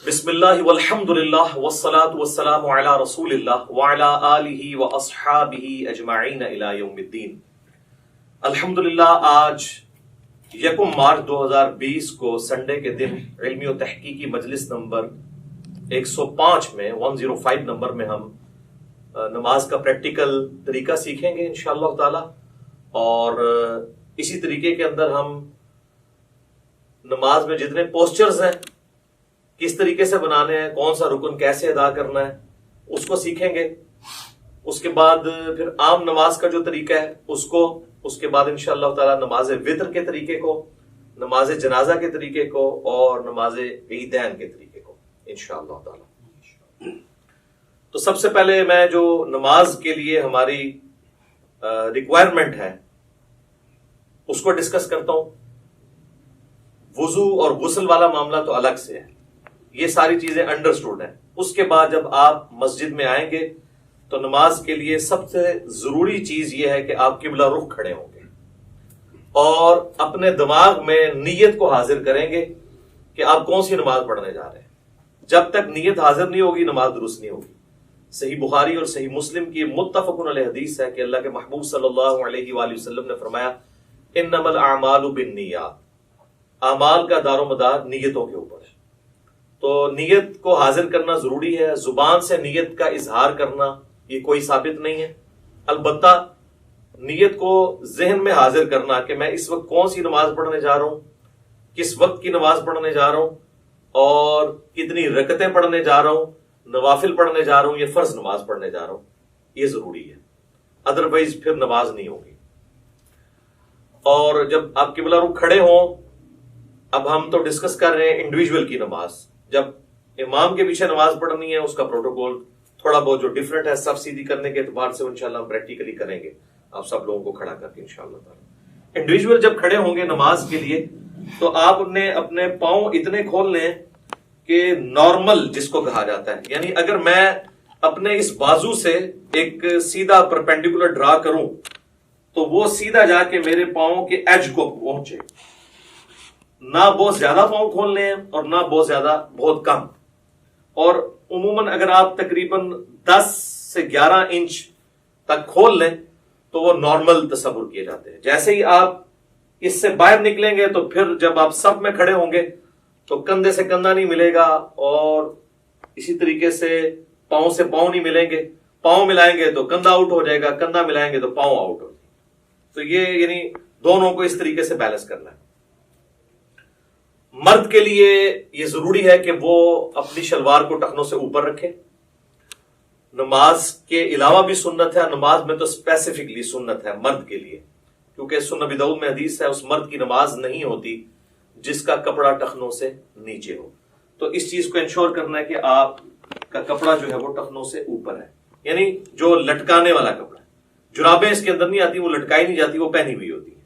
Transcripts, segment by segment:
بسم اللہ والحمد للہ والصلاة والسلام علی رسول اللہ وعلی آلہ واصحابہ اجمعین الی یوم الدین۔ الحمدللہ آج 1 مارچ 2020 کو سنڈے کے دن علمی و تحقیقی مجلس نمبر 105 میں 105 نمبر میں ہم نماز کا پریکٹیکل طریقہ سیکھیں گے انشاءاللہ تعالی، اور اسی طریقے کے اندر ہم نماز میں جتنے پوسچرز ہیں کس طریقے سے بنانے ہیں، کون سا رکن کیسے ادا کرنا ہے اس کو سیکھیں گے۔ اس کے بعد پھر عام نماز کا جو طریقہ ہے اس کے بعد انشاءاللہ تعالی نماز وتر کے طریقے کو، نماز جنازہ کے طریقے کو اور نماز عیدین کے طریقے کو انشاءاللہ تعالی۔ تو سب سے پہلے میں جو نماز کے لیے ہماری ریکوائرمنٹ ہے اس کو ڈسکس کرتا ہوں۔ وضو اور غسل والا معاملہ تو الگ سے ہے، یہ ساری چیزیں انڈرسٹوڈ ہیں۔ اس کے بعد جب آپ مسجد میں آئیں گے تو نماز کے لیے سب سے ضروری چیز یہ ہے کہ آپ قبلہ رخ کھڑے ہوں گے اور اپنے دماغ میں نیت کو حاضر کریں گے کہ آپ کون سی نماز پڑھنے جا رہے ہیں۔ جب تک نیت حاضر نہیں ہوگی نماز درست نہیں ہوگی۔ صحیح بخاری اور صحیح مسلم کی متفق علیہ حدیث ہے کہ اللہ کے محبوب صلی اللہ علیہ وآلہ وسلم نے فرمایا انما الاعمال بالنیات، اعمال کا دار و مدار نیتوں کے اوپر ہے۔ تو نیت کو حاضر کرنا ضروری ہے۔ زبان سے نیت کا اظہار کرنا یہ کوئی ثابت نہیں ہے، البتہ نیت کو ذہن میں حاضر کرنا کہ میں اس وقت کون سی نماز پڑھنے جا رہا ہوں، کس وقت کی نماز پڑھنے جا رہا ہوں اور کتنی رکعتیں پڑھنے جا رہا ہوں، نوافل پڑھنے جا رہا ہوں یا فرض نماز پڑھنے جا رہا ہوں، یہ ضروری ہے، ادروائز پھر نماز نہیں ہوگی۔ اور جب آپ قبلہ رخ کھڑے ہوں، اب ہم تو ڈسکس کر رہے ہیں انڈیویجول کی نماز، جب امام کے پیچھے نماز پڑھنی ہے اس کا پروٹوکول تھوڑا بہت جو ڈفرنٹ ہے، صف سیدھی کرنے کے اعتبار سے انشاءاللہ ہم پریکٹیکلی کریں گے، آپ سب لوگوں کو کھڑا کر کے انشاءاللہ تعالی۔ انڈیویجول جب کھڑے ہوں گے نماز کے لیے تو آپ نے اپنے پاؤں اتنے کھول لیں کہ نارمل جس کو کہا جاتا ہے، یعنی اگر میں اپنے اس بازو سے ایک سیدھا پرپینڈیکولر ڈرا کروں تو وہ سیدھا جا کے میرے پاؤں کے ایج کو پہنچے، نہ بہت زیادہ پاؤں کھول لیں اور نہ بہت کم۔ اور عموماً اگر آپ تقریباً 10 سے 11 انچ تک کھول لیں تو وہ نارمل تصور کیے جاتے ہیں۔ جیسے ہی آپ اس سے باہر نکلیں گے تو پھر جب آپ صف میں کھڑے ہوں گے تو کندھے سے کندھا نہیں ملے گا، اور اسی طریقے سے پاؤں نہیں ملیں گے، پاؤں ملائیں گے تو کندھا آؤٹ ہو جائے گا، کندھا ملائیں گے تو پاؤں آؤٹ ہو جائے گا۔ تو یہ یعنی دونوں کو اس طریقے سے بیلنس کرنا ہے۔ مرد کے لیے یہ ضروری ہے کہ وہ اپنی شلوار کو ٹخنوں سے اوپر رکھے۔ نماز کے علاوہ بھی سنت ہے، نماز میں تو اسپیسیفکلی سنت ہے مرد کے لیے، کیونکہ سنن ابی داؤد میں حدیث ہے اس مرد کی نماز نہیں ہوتی جس کا کپڑا ٹخنوں سے نیچے ہو۔ تو اس چیز کو انشور کرنا ہے کہ آپ کا کپڑا جو ہے وہ ٹخنوں سے اوپر ہے، یعنی جو لٹکانے والا کپڑا ہے۔ جرابیں اس کے اندر نہیں آتی، وہ لٹکائی نہیں جاتی، وہ پہنی ہوئی ہوتی ہے۔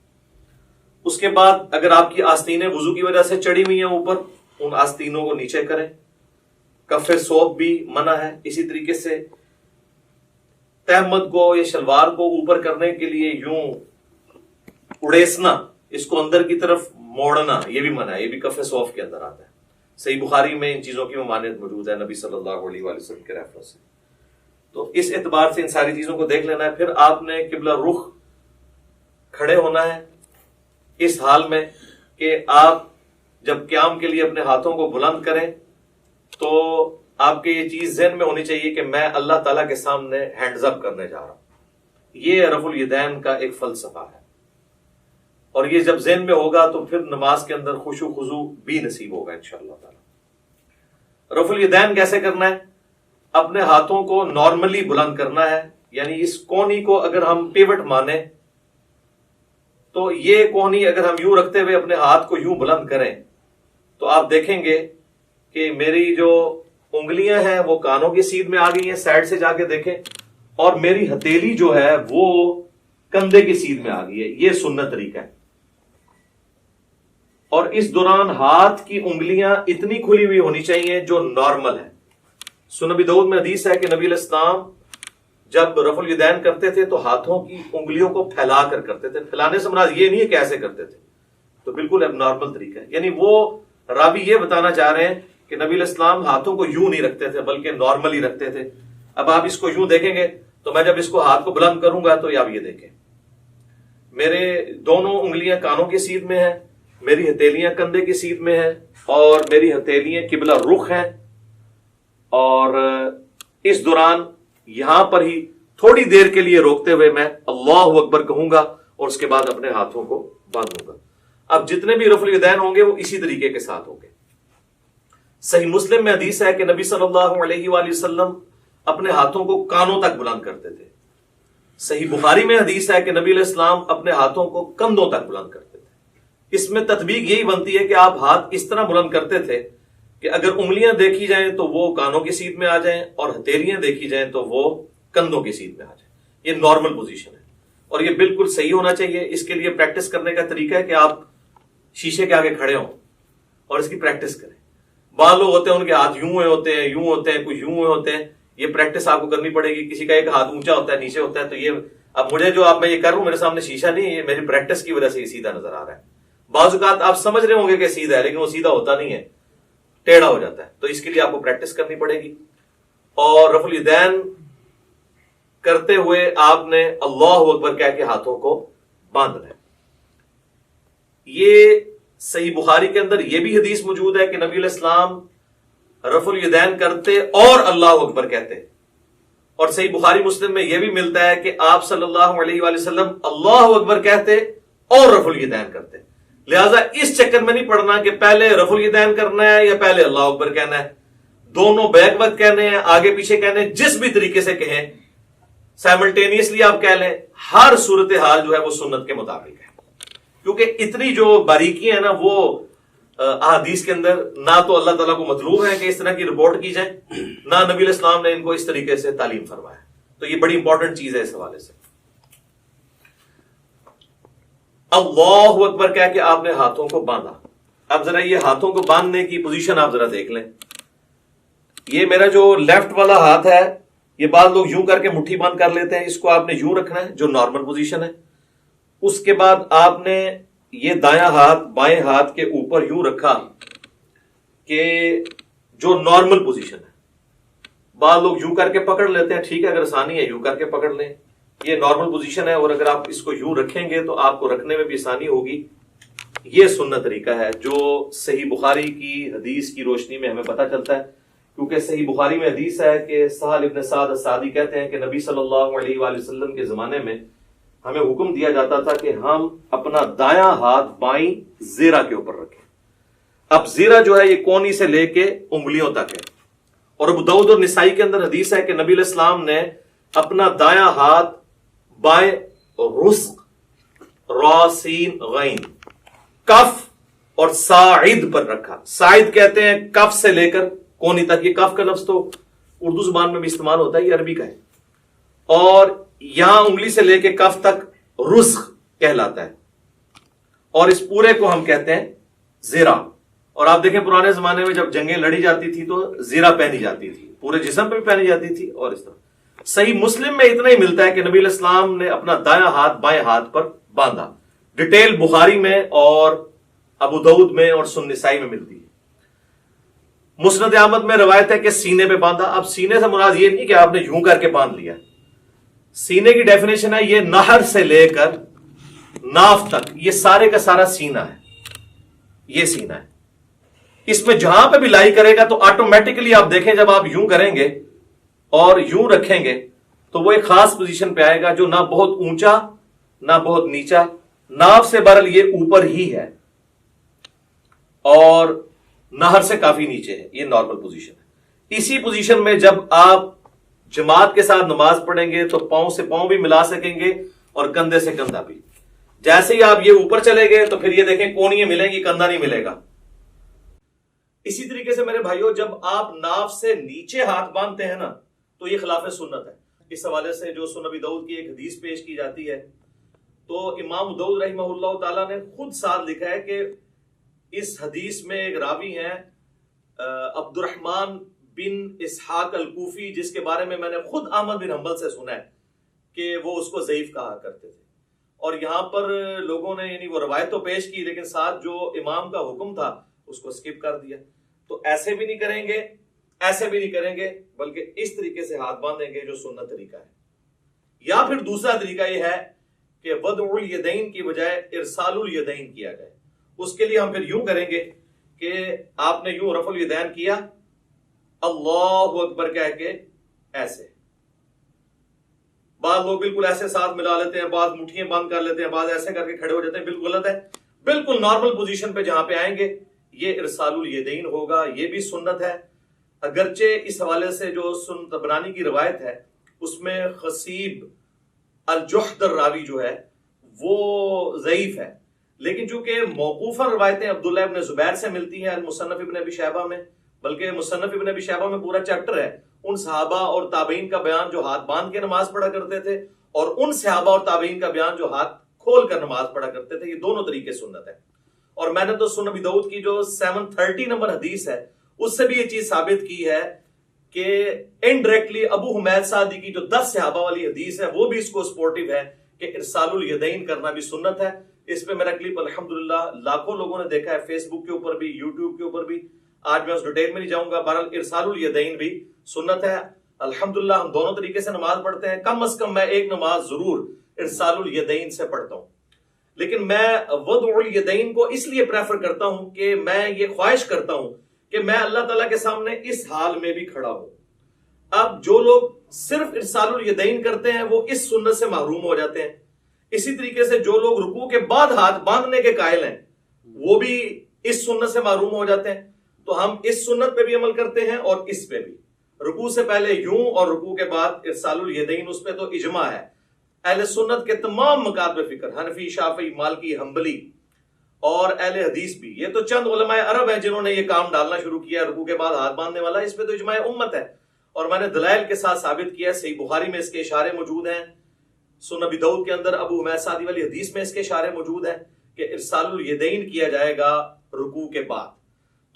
اس کے بعد اگر آپ کی آستینیں وضو کی وجہ سے چڑھی ہوئی ہیں اوپر، ان آستینوں کو نیچے کریں۔ کف ثوب بھی منع ہے۔ اسی طریقے سے تہمت کو یا شلوار کو اوپر کرنے کے لیے یوں اڑیسنا، اس کو اندر کی طرف موڑنا، یہ بھی منع ہے، یہ بھی کف ثوب کے اندر آتا ہے۔ صحیح بخاری میں ان چیزوں کی ممانعت موجود ہے نبی صلی اللہ علیہ وآلہ وسلم کے ریفرنس سے۔ تو اس اعتبار سے ان ساری چیزوں کو دیکھ لینا ہے۔ پھر آپ نے قبلہ رخ کھڑے ہونا ہے اس حال میں کہ آپ جب قیام کے لیے اپنے ہاتھوں کو بلند کریں تو آپ کے یہ چیز ذہن میں ہونی چاہیے کہ میں اللہ تعالیٰ کے سامنے ہینڈز اپ کرنے جا رہا ہوں۔ یہ رفع الیدین کا ایک فلسفہ ہے، اور یہ جب ذہن میں ہوگا تو پھر نماز کے اندر خشوع و خضوع بھی نصیب ہوگا انشاءاللہ تعالیٰ۔ رفع الیدین کیسے کرنا ہے؟ اپنے ہاتھوں کو نارملی بلند کرنا ہے، یعنی اس کونی کو اگر ہم پیوٹ مانیں تو یہ کونی اگر ہم یوں رکھتے ہوئے اپنے ہاتھ کو یوں بلند کریں تو آپ دیکھیں گے کہ میری جو انگلیاں ہیں وہ کانوں کی سیدھ میں آ گئی ہیں، سائڈ سے جا کے دیکھیں، اور میری ہتھیلی جو ہے وہ کندھے کی سیدھ میں آ گئی ہے۔ یہ سنت طریقہ ہے۔ اور اس دوران ہاتھ کی انگلیاں اتنی کھلی ہوئی ہونی چاہیے جو نارمل ہے۔ سنن ابی داؤد میں حدیث ہے کہ نبی علیہ السلام جب رفع الیدین کرتے تھے تو ہاتھوں کی انگلیوں کو پھیلا کر کرتے تھے۔ پھیلانے سے مراد یہ نہیں ہے کہ ایسے کرتے تھے، تو بالکل اب نارمل طریقہ ہے۔ یعنی وہ راوی یہ بتانا چاہ رہے ہیں کہ نبی علیہ السلام ہاتھوں کو یوں نہیں رکھتے تھے بلکہ نارملی رکھتے تھے. اب آپ اس کو یوں دیکھیں گے تو میں جب اس کو ہاتھ کو بلند کروں گا تو آپ یہ دیکھیں میرے دونوں انگلیاں کانوں کی سیدھ میں ہیں, میری ہتھیلیاں کندھے کی سیدھ میں ہیں, اور میری ہتھیلیاں قبلہ رخ ہیں. اور اس دوران یہاں پر ہی تھوڑی دیر کے لیے روکتے ہوئے میں اللہ اکبر کہوں گا اور اس کے بعد اپنے ہاتھوں کو باندھوں گا. اب جتنے بھی رفع الیدین ہوں گے وہ اسی طریقے کے ساتھ ہوں گے. صحیح مسلم میں حدیث ہے کہ نبی صلی اللہ علیہ وآلہ وسلم اپنے ہاتھوں کو کانوں تک بلند کرتے تھے. صحیح بخاری میں حدیث ہے کہ نبی علیہ السلام اپنے ہاتھوں کو کندھوں تک بلند کرتے تھے. اس میں تطبیق یہی بنتی ہے کہ آپ ہاتھ اس طرح بلند کرتے تھے کہ اگر انگلیاں دیکھی جائیں تو وہ کانوں کی سیدھ میں آ جائیں اور ہتھیلیاں دیکھی جائیں تو وہ کندھوں کی سیدھ میں آ جائیں. یہ نارمل پوزیشن ہے اور یہ بالکل صحیح ہونا چاہیے. اس کے لیے پریکٹس کرنے کا طریقہ ہے کہ آپ شیشے کے آگے کھڑے ہوں اور اس کی پریکٹس کریں. بعض لوگ ہوتے ہیں ان کے ہاتھ یوں ہوتے ہیں, یوں ہوتے ہیں, کچھ یوں ہوتے ہیں. یہ پریکٹس آپ کو کرنی پڑے گی. کسی کا ایک ہاتھ اونچا ہوتا ہے, نیچے ہوتا ہے. تو یہ اب مجھے جو میں یہ کر رہا ہوں میرے سامنے شیشہ نہیں ہے, یہ میری پریکٹس کی وجہ سے یہ سیدھا نظر آ رہا ہے. بعض اوقات آپ سمجھ رہے ہوں گے کہ سیدھا ہے لیکن وہ سیدھا ہوتا نہیں ہے, ٹیڑھا ہو جاتا ہے. تو اس کے لیے آپ کو پریکٹس کرنی پڑے گی. اور رفع الیدین کرتے ہوئے آپ نے اللہ اکبر کہہ کے ہاتھوں کو باندھنا ہے. یہ صحیح بخاری کے اندر یہ بھی حدیث موجود ہے کہ نبی علیہ السلام رفع الیدین کرتے اور اللہ اکبر کہتے. اور صحیح بخاری مسلم میں یہ بھی ملتا ہے کہ آپ صلی اللہ علیہ وآلہ وسلم اللہ اکبر کہتے اور رفع الیدین کرتے. لہذا اس چکر میں نہیں پڑنا کہ پہلے رفع الیدین کرنا ہے یا پہلے اللہ اکبر کہنا ہے. دونوں بیک وقت کہنے ہیں, آگے پیچھے کہنے ہیں, جس بھی طریقے سے کہیں سائملٹینیسلی آپ کہہ لیں. ہر صورتحال جو ہے وہ سنت کے مطابق ہے, کیونکہ اتنی جو باریکیاں ہیں نا وہ احادیث کے اندر نہ تو اللہ تعالیٰ کو مطلوب ہے کہ اس طرح کی رپورٹ کی جائے, نہ نبی علیہ السلام نے ان کو اس طریقے سے تعلیم فرمایا. تو یہ بڑی امپورٹنٹ چیز ہے اس حوالے سے. اللہ اکبر کہہ کے آپ نے ہاتھوں کو باندھا. اب ذرا یہ ہاتھوں کو باندھنے کی پوزیشن آپ ذرا دیکھ لیں. یہ میرا جو لیفٹ والا ہاتھ ہے یہ بعض لوگ یوں کر کے مٹھی بند کر لیتے ہیں, اس کو آپ نے یوں رکھنا ہے جو نارمل پوزیشن ہے. اس کے بعد آپ نے یہ دایاں ہاتھ بائیں ہاتھ کے اوپر یوں رکھا کہ جو نارمل پوزیشن ہے. بعض لوگ یوں کر کے پکڑ لیتے ہیں, ٹھیک ہے, اگر آسانی ہے یوں کر کے پکڑ لیں, یہ نارمل پوزیشن ہے. اور اگر آپ اس کو یوں رکھیں گے تو آپ کو رکھنے میں بھی آسانی ہوگی. یہ سنت طریقہ ہے جو صحیح بخاری کی حدیث کی روشنی میں ہمیں پتہ چلتا ہے. کیونکہ صحیح بخاری میں حدیث ہے کہ سہل ابن سعد الساعدی کہتے ہیں کہ نبی صلی اللہ علیہ وآلہ وسلم کے زمانے میں ہمیں حکم دیا جاتا تھا کہ ہم اپنا دایاں ہاتھ بائیں زیرہ کے اوپر رکھیں. اب زیرہ جو ہے یہ کونی سے لے کے انگلیوں تک ہے. اور ابو داؤد اور نسائی کے اندر حدیث ہے کہ نبی علیہ السلام نے اپنا دایاں ہاتھ بائیں رزق را سین غین کف اور ساعد پر رکھا. ساعد کہتے ہیں کف سے لے کر کونی تک. یہ کف کا لفظ تو اردو زبان میں بھی استعمال ہوتا ہے, یہ عربی کا ہے. اور یہاں انگلی سے لے کے کف تک رزق کہلاتا ہے, اور اس پورے کو ہم کہتے ہیں زیرہ. اور آپ دیکھیں پرانے زمانے میں جب جنگیں لڑی جاتی تھی تو زیرہ پہنی جاتی تھی, پورے جسم پہ بھی پہنی جاتی تھی. اور اس طرح صحیح مسلم میں اتنا ہی ملتا ہے کہ نبی علیہ السلام نے اپنا دایاں ہاتھ بائیں ہاتھ پر باندھا. ڈیٹیل بخاری میں اور ابو داؤد میں اور سنن نسائی میں ملتی ہے. مسند احمد میں روایت ہے کہ سینے پہ باندھا. اب سینے سے مراد یہ نہیں کہ آپ نے یوں کر کے باندھ لیا. سینے کی ڈیفینیشن ہے یہ نہر سے لے کر ناف تک, یہ سارے کا سارا سینہ ہے. یہ سینہ ہے. اس میں جہاں پہ بھی لائی کرے گا تو آٹومیٹکلی آپ دیکھیں جب آپ یوں کریں گے اور یوں رکھیں گے تو وہ ایک خاص پوزیشن پہ آئے گا جو نہ بہت اونچا نہ بہت نیچا, ناف سے برل یہ اوپر ہی ہے اور نہر سے کافی نیچے ہے. یہ نارمل پوزیشن ہے. اسی پوزیشن میں جب آپ جماعت کے ساتھ نماز پڑھیں گے تو پاؤں سے پاؤں بھی ملا سکیں گے اور کندھے سے کندھا بھی. جیسے ہی آپ یہ اوپر چلے گئے تو پھر یہ دیکھیں کونیاں ملیں گی, کندھا نہیں ملے گا. اسی طریقے سے میرے بھائیوں جب آپ ناف سے نیچے ہاتھ باندھتے ہیں نا تو یہ خلاف سنت ہے. اس حوالے سے جو سنن ابی داؤد کی ایک حدیث پیش کی جاتی ہے تو امام داؤد رحمہ اللہ تعالیٰ نے خود ساتھ لکھا ہے کہ اس حدیث میں ایک راوی ہیں عبد الرحمن بن اسحاق الکوفی, جس کے بارے میں نے خود احمد بن حنبل سے سنا ہے کہ وہ اس کو ضعیف کہا کرتے تھے. اور یہاں پر لوگوں نے یعنی وہ روایت تو پیش کی لیکن ساتھ جو امام کا حکم تھا اس کو سکپ کر دیا. تو ایسے بھی نہیں کریں گے، ایسے بھی نہیں کریں گے، بلکہ اس طریقے سے ہاتھ باندھیں گے جو سنت طریقہ ہے۔ یا پھر دوسرا طریقہ یہ ہے کہ وضع الیدین کی بجائے ارسال الیدین کیا جائے۔ اس کے لیے ہم پھر یوں کریں گے کہ آپ نے یوں رفع الیدین کیا، اللہ اکبر کہہ کے ایسے، بعض لوگ بالکل ایسے ساتھ ملا لیتے ہیں، بعض مٹھیاں بند کر لیتے ہیں، بعض ایسے کر کے کھڑے ہو جاتے ہیں، بالکل غلط ہے۔ بالکل نارمل پوزیشن پہ جہاں پہ آئیں گے یہ ارسال الیدین ہوگا، یہ بھی سنت ہے۔ اگرچہ اس حوالے سے جو سنن طبرانی کی روایت ہے اس میں خصیب الجحد الراوی جو ہے وہ ضعیف ہے، لیکن چونکہ موقوفاً روایتیں عبداللہ ابن زبیر سے ملتی ہیں المصنف ابن ابی شیبہ میں، بلکہ مصنف ابن ابی شیبہ میں پورا چیپٹر ہے ان صحابہ اور تابعین کا بیان جو ہاتھ باندھ کے نماز پڑھا کرتے تھے، اور ان صحابہ اور تابعین کا بیان جو ہاتھ کھول کر نماز پڑھا کرتے تھے۔ یہ دونوں طریقے سنت ہے، اور میں نے تو سنن ابی داؤد کی جو 730 نمبر حدیث ہے اس سے بھی یہ چیز ثابت کی ہے کہ انڈائریکٹلی ابو حمید سعدی کی جو 10 صحابہ والی حدیث ہے وہ بھی اس کو سپورٹیو ہے کہ ارسال الیدین کرنا بھی سنت ہے۔ اس پہ میرا کلپ الحمدللہ لاکھوں لوگوں نے دیکھا ہے، فیس بک کے اوپر بھی، یوٹیوب کے اوپر بھی۔ آج میں اس ڈیٹیل میں نہیں جاؤں گا، بہرحال ارسال الیدین بھی سنت ہے۔ الحمدللہ ہم دونوں طریقے سے نماز پڑھتے ہیں، کم از کم میں ایک نماز ضرور ارسال الیدین سے پڑھتا ہوں، لیکن میں وضع الیدین کو اس لیے پریفر کرتا ہوں کہ میں یہ خواہش کرتا ہوں کہ میں اللہ تعالیٰ کے سامنے اس حال میں بھی کھڑا ہوں۔ اب جو لوگ صرف ارسال الیدین کرتے ہیں وہ اس سنت سے محروم ہو جاتے ہیں، اسی طریقے سے جو لوگ رکوع کے بعد ہاتھ باندھنے کے قائل ہیں وہ بھی اس سنت سے محروم ہو جاتے ہیں۔ تو ہم اس سنت پہ بھی عمل کرتے ہیں اور اس پہ بھی، رکوع سے پہلے یوں اور رکوع کے بعد ارسال الیدین، اس پہ تو اجماع ہے اہل سنت کے تمام مکاتب فکر، حنفی، شافعی، مالکی، حنبلی اور اہل حدیث بھی۔ یہ تو چند علماء عرب ہیں جنہوں نے یہ کام ڈالنا شروع کیا رکوع کے بعد ہاتھ باندھنے والا، اس پہ تو اجماع امت ہے، اور میں نے دلائل کے ساتھ ثابت کیا ہے۔ صحیح بخاری میں اس کے اشارے موجود ہیں، سنن ابی داؤد کے اندر ابو حمید سعدی والی حدیث میں اس کے اشارے موجود ہیں کہ ارسال الیدین کیا جائے گا رکوع کے بعد۔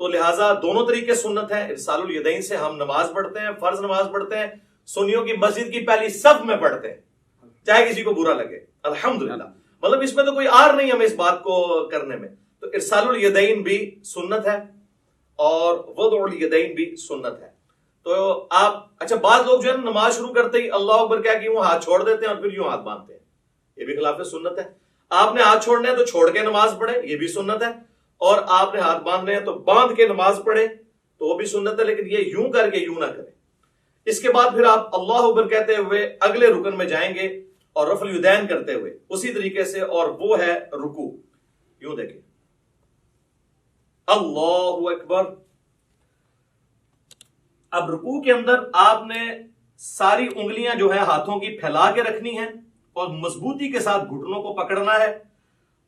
تو لہٰذا دونوں طریقے سنت ہیں۔ ارسال الیدین سے ہم نماز پڑھتے ہیں، فرض نماز پڑھتے ہیں، سنیوں کی مسجد کی پہلی صف میں پڑھتے ہیں، چاہے کسی کو برا لگے، الحمدللہ۔ مطلب اس میں تو کوئی آر نہیں ہمیں اس بات کو کرنے میں۔ تو ارسال الیدین بھی سنت ہے اور وضع الیدین بھی سنت ہے۔ تو آپ اچھا بعض لوگ جو ہے نماز شروع کرتے ہی اللہ اکبر کہہ کے یوں ہاتھ چھوڑ دیتے ہیں اور پھر یوں ہاتھ باندھتے ہیں، یہ بھی خلاف سنت ہے۔ آپ نے ہاتھ چھوڑنے ہیں تو چھوڑ کے نماز پڑھیں، یہ بھی سنت ہے، اور آپ نے ہاتھ باندھنے ہیں تو باندھ کے نماز پڑھیں تو وہ بھی سنت ہے، لیکن یہ یوں کر کے یوں نہ کریں۔ اس کے بعد پھر آپ اللہ اکبر کہتے ہوئے اگلے رکن میں جائیں گے اور رفع الیدین کرتے ہوئے اسی طریقے سے، اور وہ ہے رکوع۔ یوں دیکھیں، اللہ اکبر۔ اب رکوع کے اندر آپ نے ساری انگلیاں جو ہیں ہاتھوں کی پھیلا کے رکھنی ہیں اور مضبوطی کے ساتھ گھٹنوں کو پکڑنا ہے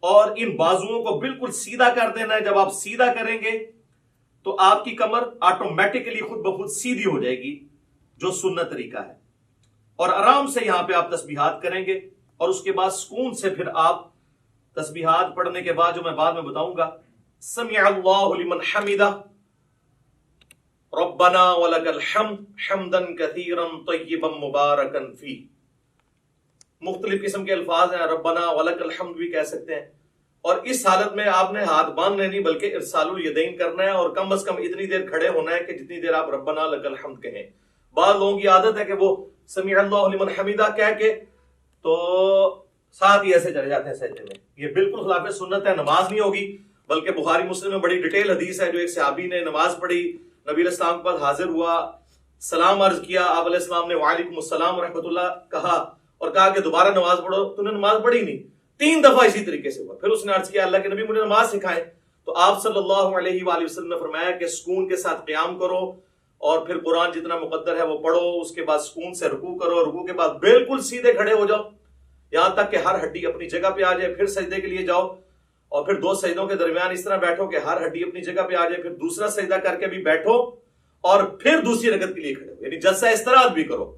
اور ان بازوؤں کو بالکل سیدھا کر دینا ہے۔ جب آپ سیدھا کریں گے تو آپ کی کمر آٹومیٹکلی خود بخود سیدھی ہو جائے گی، جو سنت طریقہ ہے، اور آرام سے یہاں پہ آپ تسبیحات کریں گے، اور اس کے بعد سکون سے پھر آپ تسبیحات پڑھنے کے بعد جو میں بعد میں بتاؤں گا، سمع اللہ لمن حمدہ، ربنا ولک الحمد حمدا کثیرا طیبا مبارکا فیہ، مختلف قسم کے الفاظ ہیں، ربنا ولک الحمد بھی کہہ سکتے ہیں۔ اور اس حالت میں آپ نے ہاتھ باندھنے نہیں بلکہ ارسال الیدین کرنا ہے، اور کم از کم اتنی دیر کھڑے ہونا ہے کہ جتنی دیر آپ ربنا لک الحمد کہیں۔ بعض لوگوں کی عادت ہے کہ وہ سمع اللہ لمن حمدہ کہہ کے تو ساتھ ہی ایسے چلے جاتے ہیں سجدے میں، یہ بالکل خلاف سنت ہے، نماز نہیں ہوگی۔ بلکہ بخاری مسلم میں بڑی ڈیٹیل حدیث ہے، جو ایک صحابی نے نماز پڑھی، نبی علیہ السلام کے پاس حاضر ہوا، سلام عرض کیا، آپ علیہ السلام نے وعلیکم السلام ورحمۃ اللہ کہا اور کہا کہ دوبارہ نماز پڑھو، تو نے نماز پڑھی نہیں، 3 دفعہ اسی طریقے سے ہوا۔ پھر اس نے عرض کیا اللہ کے نبی مجھے نماز سکھائیں، تو آپ صلی اللہ علیہ وآلہ وسلم نے فرمایا کہ سکون کے ساتھ قیام کرو اور پھر قرآن جتنا مقدر ہے وہ پڑھو، اس کے بعد سکون سے رکوع کرو، رکوع کے بعد بالکل سیدھے کھڑے ہو جاؤ یہاں تک کہ ہر ہڈی اپنی جگہ پہ آ جائے، پھر سجدے کے لیے جاؤ اور پھر 2 سجدوں کے درمیان اس طرح بیٹھو کہ ہر ہڈی اپنی جگہ پہ آ جائے، پھر دوسرا سجدہ کر کے بھی بیٹھو اور پھر دوسری رکعت کے لیے کھڑے ہو، یعنی جلسہ استراحت بھی کرو۔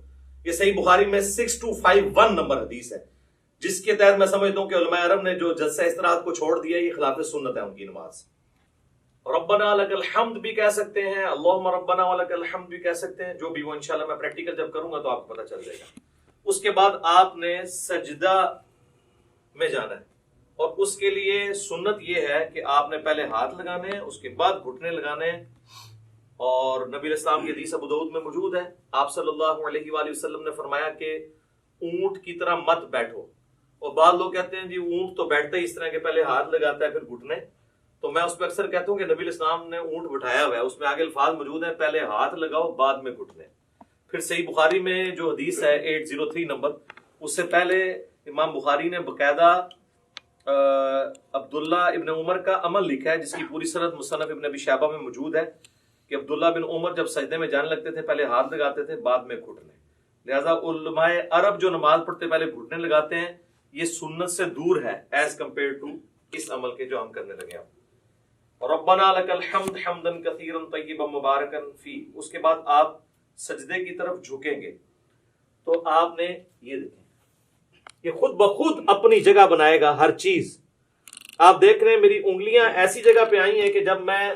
یہ صحیح بخاری میں 6251 نمبر حدیث ہے، جس کے تحت میں سمجھتا ہوں کہ علماء عرب نے جو جلسہ استراحت کو چھوڑ دیا یہ خلاف سنت ہے ان کی نماز۔ ربنا لک الحمد بھی کہہ سکتے ہیں، اللہم ربنا ولک الحمد بھی کہہ سکتے ہیں، جو بھی وہ انشاءاللہ میں پریکٹیکل جب کروں گا تو آپ کو پتہ چل جائے گا۔ اس کے بعد آپ نے سجدہ میں جانا ہے، اور اس کے لیے سنت یہ ہے کہ آپ نے پہلے ہاتھ لگانے ہیں، اس کے بعد گھٹنے لگانے ہیں، اور نبی علیہ السلام کی حدیث ابو داؤد میں موجود ہے، آپ صلی اللہ علیہ وآلہ وسلم نے فرمایا کہ اونٹ کی طرح مت بیٹھو. اور بعض لوگ کہتے ہیں جی اونٹ تو بیٹھتا ہی اس طرح کے پہلے ہاتھ لگاتا ہے پھر گھٹنے، تو میں اس پہ اکثر کہتا ہوں کہ نبی علیہ السلام نے اونٹ بٹھایا ہوا ہے، اس میں آگے الفاظ موجود ہیں پہلے ہاتھ لگاؤ بعد میں گھٹنے. پھر صحیح بخاری میں جو حدیث ہے 803 نمبر، اس سے پہلے امام بخاری نے باقاعدہ عبداللہ ابن عمر کا عمل لکھا ہے جس کی پوری سند مصنف ابن ابی شیبہ میں موجود ہے کہ عبداللہ بن عمر جب سجدے میں جانے لگتے تھے پہلے ہاتھ لگاتے تھے بعد میں گھٹنے. لہذا علماء عرب جو نماز پڑھتے پہلے گھٹنے لگاتے ہیں یہ سنت سے دور ہے ایز کمپیئر ٹو اس عمل کے جو ہم کرنے لگے ہیں. ربنا لک الحمد حمدا کثیرا طیبا مبارکا فی، اس کے بعد آپ سجدے کی طرف جھکیں گے تو آپ نے یہ دیکھیں یہ خود بخود اپنی جگہ بنائے گا ہر چیز. آپ دیکھ رہے ہیں میری انگلیاں ایسی جگہ پہ آئی ہیں کہ جب میں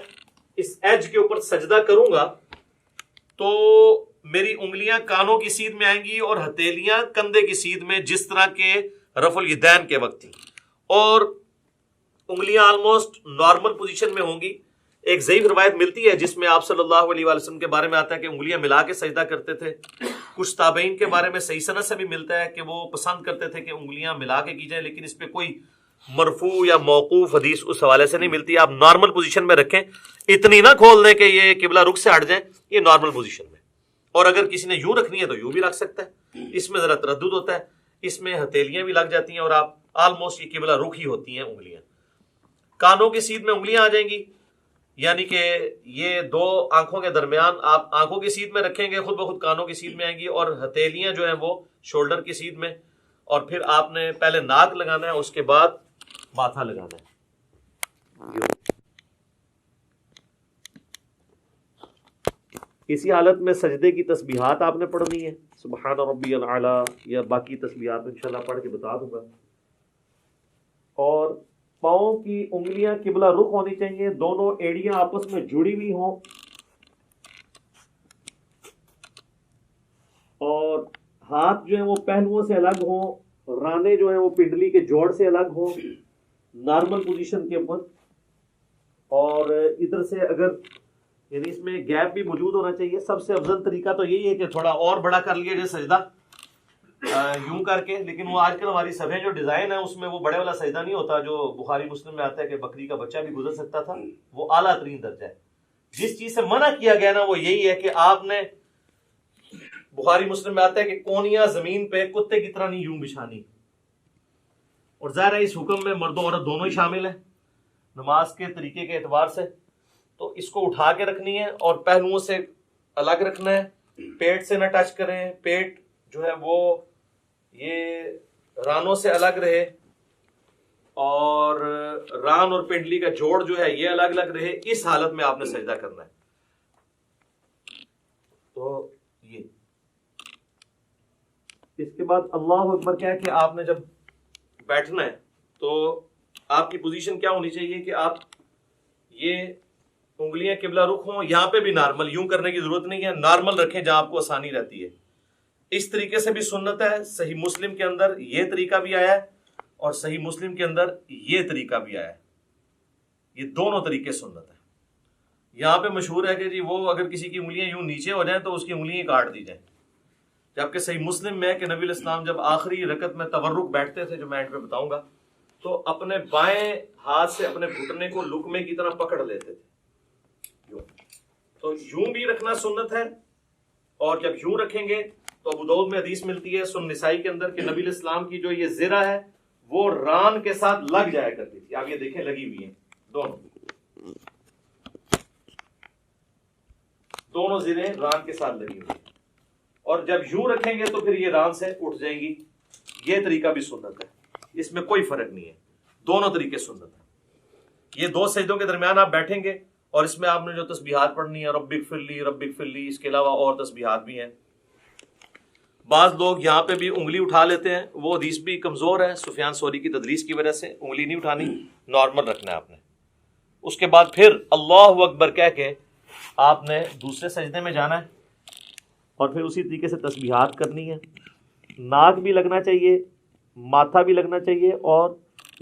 اس ایج کے اوپر سجدہ کروں گا تو میری انگلیاں کانوں کی سیدھ میں آئیں گی اور ہتھیلیاں کندھے کی سیدھ میں، جس طرح کے رفع الیدین کے وقت تھی، اور انگلیاں آلموسٹ نارمل پوزیشن میں ہوں گی. ایک ضعیف روایت ملتی ہے جس میں آپ صلی اللہ علیہ وآلہ وسلم کے بارے میں آتا ہے کہ انگلیاں ملا کے سجدہ کرتے تھے. کچھ تابعین کے بارے میں صحیح سند سے بھی ملتا ہے کہ وہ پسند کرتے تھے کہ انگلیاں ملا کے کی جائیں، لیکن اس پہ کوئی مرفوع یا موقوف حدیث اس حوالے سے نہیں ملتی. آپ نارمل پوزیشن میں رکھیں، اتنی نہ کھول دیں کہ یہ قبلہ رخ سے ہٹ جائیں، یہ نارمل پوزیشن میں. اور اگر کسی نے یوں رکھنی ہے تو یوں بھی رکھ سکتا ہے، اس میں ذرا تردد ہوتا ہے، اس میں ہتھیلیاں بھی لگ جاتی ہیں اور آپ آلموسٹ یہ قبلہ رخ ہی ہوتی ہیں انگلیاں. کانوں کی سیدھ میں انگلیاں آ جائیں گی، یعنی کہ یہ دو آنکھوں کے درمیان آپ آنکھوں کی سیدھ میں رکھیں گے، خود بخود کانوں کی سیدھ میں آئیں گی، اور ہتھیلیاں جو ہیں وہ شولڈر کی سیدھ میں. اور پھر آپ نے پہلے ناک لگانا ہے، اس کے بعد ماتھا لگانا ہے. اسی حالت میں سجدے کی تسبیحات آپ نے پڑھنی ہے، سبحان ربی الاعلی، یا باقی تسبیحات انشاءاللہ پڑھ کے بتا دوں گا. اور پاؤں کی انگلیاں قبلہ رخ ہونی چاہیے، دونوں ایڑیاں آپس میں جڑی ہوئی ہوں، اور ہاتھ جو ہیں وہ پہلوؤں سے الگ ہوں، رانے جو ہیں وہ پنڈلی کے جوڑ سے الگ ہوں نارمل پوزیشن کے اوپر. اور ادھر سے اگر یعنی اس میں گیپ بھی موجود ہونا چاہیے. سب سے افضل طریقہ تو یہی ہے کہ تھوڑا اور بڑا کر لیا جائے سجدہ یوں کر کے، لیکن وہ آج کل ہماری صفحے جو ڈیزائن ہے اس میں وہ بڑے والا سجدہ نہیں ہوتا جو بخاری مسلم میں آتا ہے کہ بکری کا بچہ بھی گزر سکتا تھا، وہ اعلیٰ ترین درجہ ہے. جس چیز سے منع کیا گیا نا وہ یہی ہے کہ آپ نے، بخاری مسلم میں آتا ہے کہ کونیاں زمین پہ کتے کی طرح نہیں یوں بچھانی. اور ظاہر ہے اس حکم میں مرد و عورت دونوں ہی شامل ہیں نماز کے طریقے کے اعتبار سے. تو اس کو اٹھا کے رکھنی ہے اور پہلوؤں سے الگ رکھنا ہے، پیٹ سے نہ ٹچ کریں، پیٹ جو ہے وہ یہ رانوں سے الگ رہے، اور ران اور پنڈلی کا جوڑ جو ہے یہ الگ الگ رہے. اس حالت میں آپ نے سجدہ کرنا ہے. تو یہ اس کے بعد اللہ اکبر کیا ہے کہ آپ نے جب بیٹھنا ہے تو آپ کی پوزیشن کیا ہونی چاہیے کہ آپ یہ انگلیاں قبلہ رخ ہوں، یہاں پہ بھی نارمل، یوں کرنے کی ضرورت نہیں ہے، نارمل رکھیں جہاں آپ کو آسانی رہتی ہے. اس طریقے سے بھی سنت ہے. صحیح مسلم کے اندر یہ طریقہ بھی آیا ہے اور صحیح مسلم کے اندر یہ طریقہ بھی آیا ہے. یہ دونوں طریقے سنت ہے. یہاں پہ مشہور ہے کہ جی وہ اگر کسی کی انگلیاں یوں نیچے ہو جائیں تو اس کی انگلیاں کاٹ دی جائیں، جبکہ صحیح مسلم میں کہ نبی علیہ السلام جب آخری رکعت میں تورک بیٹھتے تھے جو میں اینڈ پہ بتاؤں گا، تو اپنے بائیں ہاتھ سے اپنے گھٹنے کو لقمے کی طرح پکڑ لیتے تھے. تو یوں بھی رکھنا سنت ہے، اور جب یوں رکھیں گے تو ابو داؤد میں حدیث ملتی ہے سنن نسائی کے اندر کہ نبی علیہ السلام کی جو یہ زرہ ہے وہ ران کے ساتھ لگ جایا کرتی تھی. آپ یہ دیکھیں لگی ہوئی ہیں دونوں زریں ران کے ساتھ لگی ہوئی ہیں، اور جب یوں رکھیں گے تو پھر یہ ران سے اٹھ جائیں گی. یہ طریقہ بھی سنت ہے، اس میں کوئی فرق نہیں ہے، دونوں طریقے سنت ہے. یہ دو سجدوں کے درمیان آپ بیٹھیں گے اور اس میں آپ نے جو تسبیحات پڑھنی ہے رب اغفر لی رب اغفر لی، اس کے علاوہ اور تسبیحات بھی ہیں. بعض لوگ یہاں پہ بھی انگلی اٹھا لیتے ہیں، وہ حدیث بھی کمزور ہے، سفیان ثوری کی تدلیس کی وجہ سے. انگلی نہیں اٹھانی، نارمل رکھنا ہے آپ نے. اس کے بعد پھر اللہ اکبر کہہ کے آپ نے دوسرے سجدے میں جانا ہے اور پھر اسی طریقے سے تسبیحات کرنی ہے. ناک بھی لگنا چاہیے، ماتھا بھی لگنا چاہیے، اور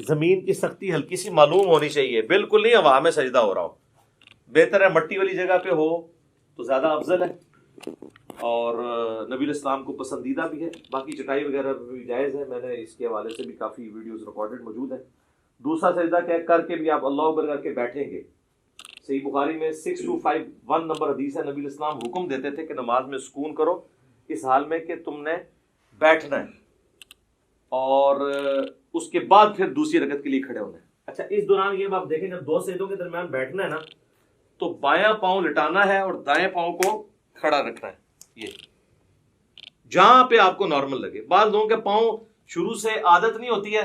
زمین کی سختی ہلکی سی معلوم ہونی چاہیے. بالکل نہیں ہوا میں سجدہ ہو رہا ہو، بہتر ہے مٹی والی جگہ پہ ہو تو زیادہ افضل ہے اور نبی الاسلام کو پسندیدہ بھی ہے. باقی چٹائی وغیرہ بھی جائز ہے، میں نے اس کے حوالے سے بھی کافی ویڈیوز ریکارڈڈ موجود ہیں. دوسرا سجدہ کر کے بھی آپ اللہ اکبر کر کے بیٹھیں گے. صحیح بخاری میں 6251 نمبر حدیث ہے. نبی الاسلام حکم دیتے تھے کہ نماز میں سکون کرو اس حال میں کہ تم نے بیٹھنا ہے اور اس کے بعد پھر دوسری رکعت کے لیے کھڑے ہونا ہے. اچھا، اس دوران یہ آپ دیکھیں جب دو سجدوں کے درمیان بیٹھنا ہے نا تو بایاں پاؤں لٹانا ہے اور دائیں پاؤں کو کھڑا رکھنا ہے. یہ جہاں پہ آپ کو نارمل لگے. بعض لوگوں کے پاؤں شروع سے عادت نہیں ہوتی ہے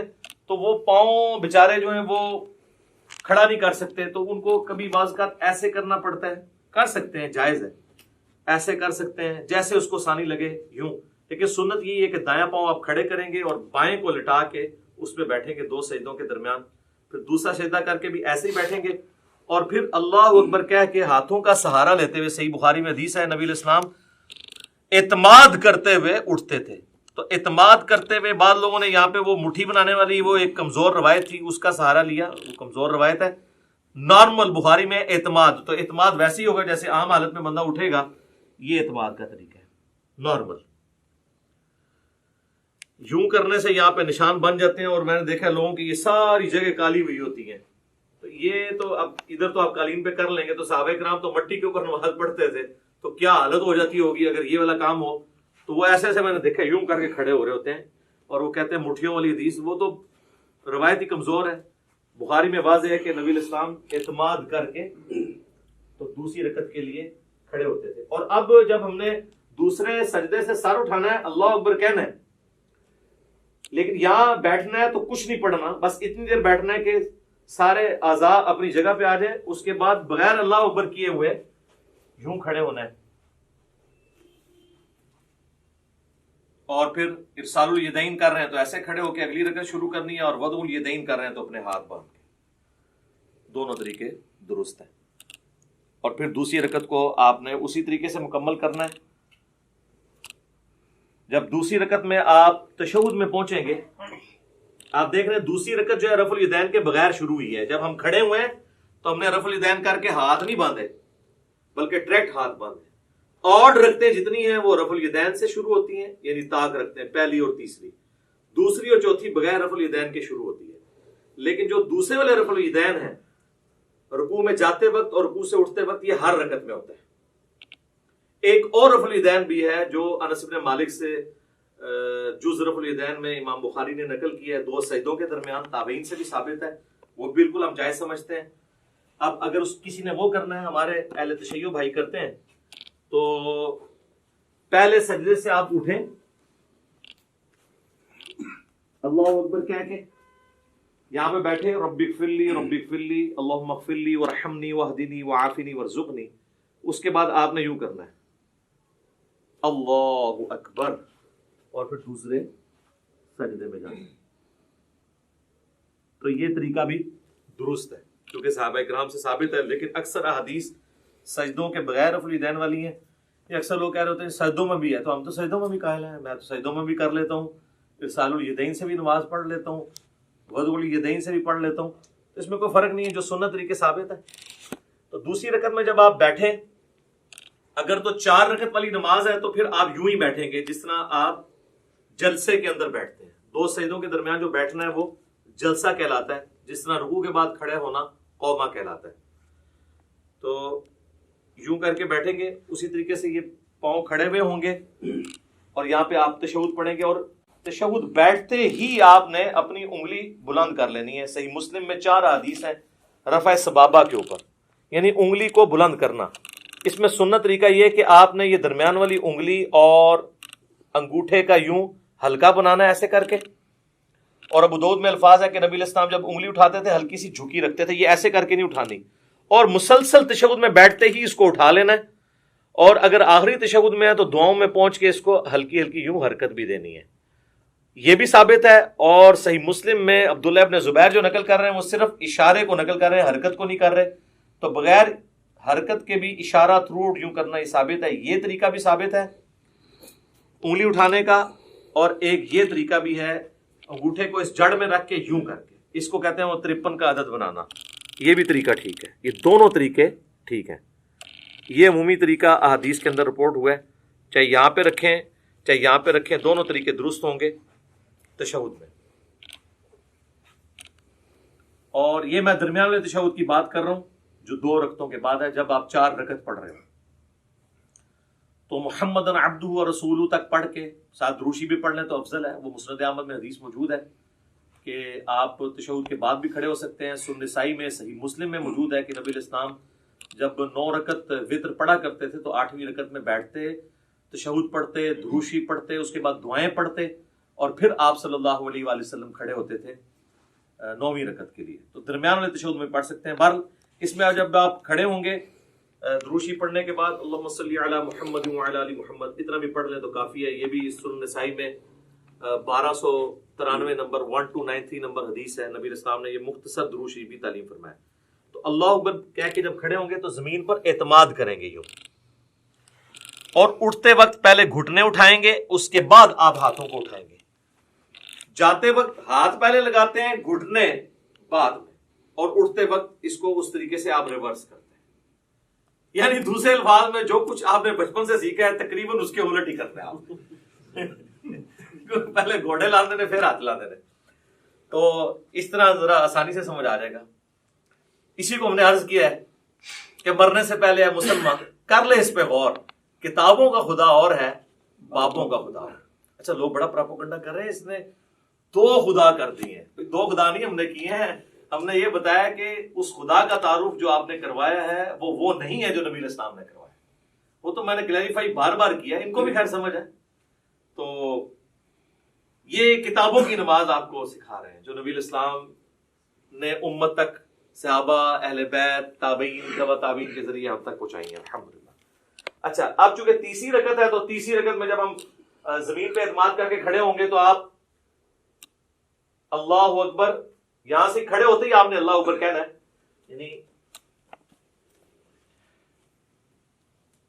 تو وہ پاؤں بےچارے جو ہیں وہ کھڑا نہیں کر سکتے، تو ان کو کبھی بعض کا ایسے کرنا پڑتا ہے. کر سکتے ہیں، جائز ہے، ایسے کر سکتے ہیں جیسے اس کو آسانی لگے یوں. لیکن سنت یہ ہے کہ دایاں پاؤں آپ کھڑے کریں گے اور بائیں کو لٹا کے اس پہ بیٹھیں گے دو سجدوں کے درمیان. پھر دوسرا سجدہ کر کے بھی ایسے ہی بیٹھیں گے اور پھر اللہ اکبر کہہ کے ہاتھوں کا سہارا لیتے ہوئے. صحیح بخاری میں حدیث ہے نبی علیہ السلام اعتماد کرتے ہوئے اٹھتے تھے. تو اعتماد کرتے ہوئے بعض لوگوں نے یہاں پہ وہ مٹھی بنانے والی وہ ایک کمزور روایت تھی، اس کا سہارا لیا. وہ کمزور روایت ہے. نارمل بخاری میں اعتماد، تو اعتماد ویسے ہی ہوگا جیسے عام حالت میں بندہ اٹھے گا. یہ اعتماد کا طریقہ ہے نارمل. یوں کرنے سے یہاں پہ نشان بن جاتے ہیں اور میں نے دیکھا لوگوں کی یہ ساری جگہ کالی ہوئی ہوتی ہیں. تو یہ تو اب ادھر تو آپ قالین پہ کر لیں گے، تو صحابہ کرام تو مٹی کے اوپر نماز پڑھتے تھے، تو کیا حالت ہو جاتی ہوگی اگر یہ والا کام ہو. تو وہ ایسے ایسے میں نے دیکھا یوں کر کے کھڑے ہو رہے ہوتے ہیں اور وہ کہتے ہیں مٹھیوں والی حدیث. وہ تو روایت ہی کمزور ہے. بخاری میں واضح ہے کہ نبی علیہ السلام اعتماد کر کے تو دوسری رکعت کے لیے کھڑے ہوتے تھے. اور اب جب ہم نے دوسرے سجدے سے سر اٹھانا ہے اللہ اکبر کہنا ہے، لیکن یہاں بیٹھنا ہے تو کچھ نہیں پڑھنا، بس اتنی دیر بیٹھنا ہے کہ سارے اعضاء اپنی جگہ پہ آ جائے. اس کے بعد بغیر اللہ اکبر کیے ہوئے یوں کھڑے ہونا ہے اور پھر ارسال الیدین کر رہے ہیں تو ایسے کھڑے ہو کے اگلی رکعت شروع کرنی ہے، اور وضع الیدین کر رہے ہیں تو اپنے ہاتھ باندھ کے. دونوں طریقے درست ہیں. اور پھر دوسری رکعت کو آپ نے اسی طریقے سے مکمل کرنا ہے. جب دوسری رکعت میں آپ تشہد میں پہنچیں گے، آپ دیکھ رہے ہیں دوسری رکعت جو ہے رفع الیدین کے بغیر شروع ہوئی ہے. جب ہم کھڑے ہوئے ہیں تو ہم نے رفع الیدین کر کے ہاتھ نہیں باندھے بلکہ ڈائریکٹ ہاتھ باندھے. اور رکھتے جتنی ہیں وہ رفع الیدین سے شروع ہوتی ہیں، یعنی طاق رکھتے ہیں پہلی اور تیسری. دوسری اور چوتھی بغیر رفع الیدین کے شروع ہوتی ہے. لیکن جو دوسرے والے رفع الیدین ہیں رکوع میں جاتے وقت اور رکوع سے اٹھتے وقت، یہ ہر رکعت میں ہوتا ہے. ایک اور رفع الیدین بھی ہے جو انس بن مالک سے جز رفع الیدین میں امام بخاری نے نقل کیا ہے دو سجدوں کے درمیان. تابعین سے بھی ثابت ہے، وہ بالکل ہم جائز سمجھتے ہیں. اب اگر کسی نے وہ کرنا ہے، ہمارے اہل تشیع بھائی کرتے ہیں، تو پہلے سجدے سے آپ اٹھیں اللہ اکبر کہہ کے یہاں پہ بیٹھے رب اغفر لی رب اغفر لی اللہم اغفر لی وارحمنی واہدنی وعافنی وارزقنی. اس کے بعد آپ نے یوں کرنا ہے اللہ اکبر اور پھر دوسرے سجدے میں جانا. تو یہ طریقہ بھی درست ہے کیونکہ صحابہ کرام سے ثابت ہے. لیکن اکثر احادیث سجدوں کے بغیر رفع الیدین والی ہیں. یہ اکثر لوگ کہہ رہے ہوتے ہیں سجدوں میں بھی ہے، تو ہم تو سجدوں میں بھی قائل ہیں، میں تو سجدوں میں بھی کر لیتا ہوں، ارسال الیدین سے بھی نماز پڑھ لیتا ہوں، وضع الیدین سے بھی پڑھ لیتا ہوں. اس میں کوئی فرق نہیں ہے، جو سنت طریقے ثابت ہے. تو دوسری رکعت میں جب آپ بیٹھیں، اگر تو 4 رکعت والی نماز ہے تو پھر آپ یوں ہی بیٹھیں گے جس طرح آپ جلسے کے اندر بیٹھتے ہیں. دو سجدوں کے درمیان جو بیٹھنا ہے وہ جلسہ کہلاتا ہے، جس طرح رکوع کے بعد کھڑے ہونا قومہ کہلاتا ہے. تو یوں کر کے بیٹھیں گے، اسی طریقے سے یہ پاؤں کھڑے ہوئے ہوں گے اور یہاں پہ آپ تشہد پڑھیں گے. اور تشہد بیٹھتے ہی آپ نے اپنی انگلی بلند کر لینی ہے. صحیح مسلم میں 4 حدیث ہیں رفع سبابہ کے اوپر، یعنی انگلی کو بلند کرنا. اس میں سنت طریقہ یہ ہے کہ آپ نے یہ درمیان والی انگلی اور انگوٹھے کا یوں ہلکا بنانا ہے ایسے کر کے. اور ابو داؤد میں الفاظ ہے کہ نبی علیہ السلام جب انگلی اٹھاتے تھے ہلکی سی جھکی رکھتے تھے، یہ ایسے کر کے نہیں اٹھانی. اور مسلسل تشہد میں بیٹھتے ہی اس کو اٹھا لینا ہے. اور اگر آخری تشہد میں ہے تو دعاؤں میں پہنچ کے اس کو ہلکی ہلکی یوں حرکت بھی دینی ہے. یہ بھی ثابت ہے. اور صحیح مسلم میں عبداللہ ابن زبیر جو نقل کر رہے ہیں وہ صرف اشارے کو نقل کر رہے ہیں، حرکت کو نہیں کر رہے. تو بغیر حرکت کے بھی اشارہ تھروٹ یوں کرنا یہ ثابت ہے. یہ طریقہ بھی ثابت ہے انگلی اٹھانے کا. اور ایک یہ طریقہ بھی ہے انگوٹھے کو اس جڑ میں رکھ کے یوں کر کے، اس کو کہتے ہیں وہ 53 کا عدد بنانا. یہ بھی طریقہ ٹھیک ہے. یہ دونوں طریقے ٹھیک ہیں. یہ عمومی طریقہ احادیث کے اندر رپورٹ ہوا ہے، چاہے یہاں پہ رکھیں چاہے یہاں پہ رکھیں، دونوں طریقے درست ہوں گے تشہد میں۔ اور یہ میں درمیان والے تشہد کی بات کر رہا ہوں جو 2 رکعتوں کے بعد ہے، جب آپ 4 رکعت پڑھ رہے ہو تو محمد عبدہ و رسولہ تک پڑھ کے ساتھ دروشی بھی پڑھ لیں تو افضل ہے۔ وہ مسند احمد میں حدیث موجود ہے کہ آپ تشہد کے بعد بھی کھڑے ہو سکتے ہیں۔ سنن نسائی میں، صحیح مسلم میں موجود ہے کہ نبی علیہ السلام جب 9 رکعت وتر پڑھا کرتے تھے تو 8ویں رکعت میں بیٹھتے، تشہد پڑھتے، دروشی پڑھتے، اس کے بعد دعائیں پڑھتے، اور پھر آپ صلی اللہ علیہ وآلہ وسلم کھڑے ہوتے تھے 9ویں رکعت کے لیے۔ تو درمیان والے تشہد میں پڑھ سکتے ہیں۔ بہرحال اس میں جب آپ کھڑے ہوں گے دروشی پڑھنے کے بعد اللہم صلی علی محمد وعلی آل محمد اتنا بھی پڑھ لیں تو کافی ہے۔ یہ بھی سنن نسائی میں 1293 نمبر 1293 نمبر حدیث ہے، نبی اسلام نے یہ مختصر دروشی بھی تعلیم فرمایا۔ تو اللہ اکبر کہہ کے جب کھڑے ہوں گے تو زمین پر اعتماد کریں گے یوں، اور اٹھتے وقت پہلے گھٹنے اٹھائیں گے، اس کے بعد آپ ہاتھوں کو اٹھائیں گے۔ جاتے وقت ہاتھ پہلے لگاتے ہیں، گھٹنے بعد میں، اور اٹھتے وقت اس کو اس طریقے سے آپ ریورس کرتے ہیں۔ یعنی دوسرے الفاظ میں جو کچھ آپ نے بچپن سے سیکھا ہے تقریباً اس کے الٹ ہی کرتے ہیں آپ۔ پہلے گھوڑے لاندے نے پھر ہاتھ لاندے نے، تو اس طرح ذرا آسانی سے سمجھ آ جائے گا۔ اسی کو ہم نے عرض کیا ہے کہ مرنے سے پہلے ہے مسلمان کر لے اس پہ غور، کتابوں کا خدا اور ہے، بابوں کا خدا اور ہے۔ اچھا لوگ بڑا پراپوگنڈا کر رہے ہیں، اس نے 2 خدا کر دیے ہیں۔ 2 خدا نہیں ہم نے کیے ہیں، ہم نے یہ بتایا کہ اس خدا کا تعارف جو آپ نے کروایا ہے وہ نہیں ہے جو نبی علیہ السلام نے کروایا۔ وہ تو میں نے کلیریفائی بار بار کیا، ان کو بھی خیر سمجھ ہے۔ تو یہ کتابوں کی نماز آپ کو سکھا رہے ہیں جو نبی علیہ السلام نے امت تک، صحابہ، اہل بیت، تابعین، تبع تابعین کے ذریعے ہم تک پہنچائی ہیں الحمدللہ۔ اچھا اب چونکہ تیسری رکعت ہے تو تیسری رکعت میں جب ہم زمین پہ اعتماد کر کے کھڑے ہوں گے تو آپ اللہ اکبر، یہاں سے کھڑے ہوتے ہی آپ نے اللہ اکبر کہنا ہے، یعنی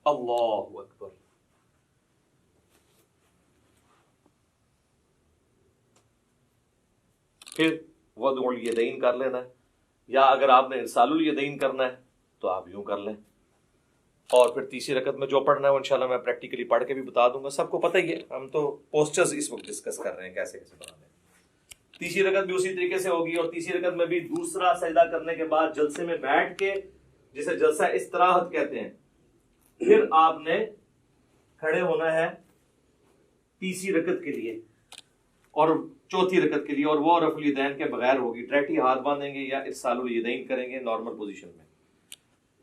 اللہ اکبر۔ پھر وضع الیدین کر لینا ہے، یا اگر آپ نے ارسال الیدین کرنا ہے تو آپ یوں کر لیں۔ اور پھر تیسری رکعت میں جو پڑھنا ہے وہ انشاءاللہ میں پریکٹیکلی پڑھ کے بھی بتا دوں گا، سب کو پتہ ہی ہے، ہم تو پوسچرز اس وقت ڈسکس کر رہے ہیں کیسے کیسے بنانے ہیں۔ تیسری رکعت بھی اسی طریقے سے ہوگی، اور تیسری رکعت میں بھی دوسرا سجدہ کرنے کے بعد جلسے میں بیٹھ کے، جسے جلسہ استراحت کہتے ہیں، پھر آپ نے کھڑے ہونا ہے تیسری رکعت کے لیے اور چوتھی رکعت کے لیے، اور وہ رفع الیدین کے بغیر ہوگی، ڈائریکٹ ہی ہاتھ باندھیں گے یا ارسال الیدین کریں گے نارمل پوزیشن میں۔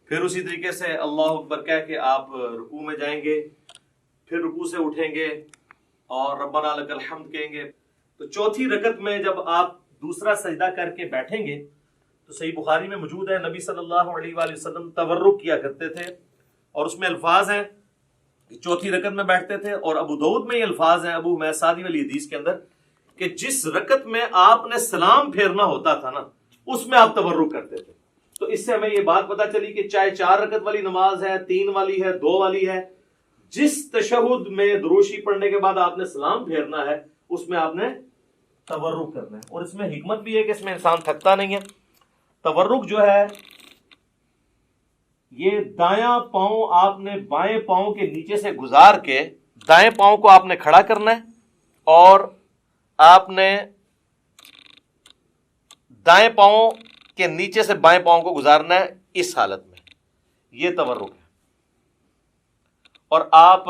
پھر اسی طریقے سے اللہ اکبر کہہ کے آپ رکوع میں جائیں گے، پھر رکوع سے اٹھیں گے اور ربنا لک الحمد کہیں گے۔ تو چوتھی رکعت میں جب آپ دوسرا سجدہ کر کے بیٹھیں گے تو صحیح بخاری میں موجود ہے نبی صلی اللہ علیہ وآلہ وسلم تورک کیا کرتے تھے، اور اس میں الفاظ ہیں کہ چوتھی رکعت میں بیٹھتے تھے، اور ابو داؤد میں یہ الفاظ ہیں ابو حمید سعدی والی حدیث کے اندر کہ جس رکعت میں آپ نے سلام پھیرنا ہوتا تھا نا اس میں آپ تورک کرتے تھے۔ تو اس سے ہمیں یہ بات پتہ چلی کہ چاہے 4 رکعت والی نماز ہے، 3 والی ہے، 2 والی ہے، جس تشہد میں دروشی پڑھنے کے بعد آپ نے سلام پھیرنا ہے اس میں آپ نے تورک کرنا ہے۔ اور اس میں حکمت بھی ہے کہ اس میں انسان تھکتا نہیں ہے۔ تورک جو ہے یہ دایاں پاؤں آپ نے بائیں پاؤں کے نیچے سے گزار کے دائیں پاؤں کو آپ نے کھڑا کرنا ہے، اور آپ نے دائیں پاؤں کے نیچے سے بائیں پاؤں کو گزارنا ہے اس حالت میں، یہ تورک ہے۔ اور آپ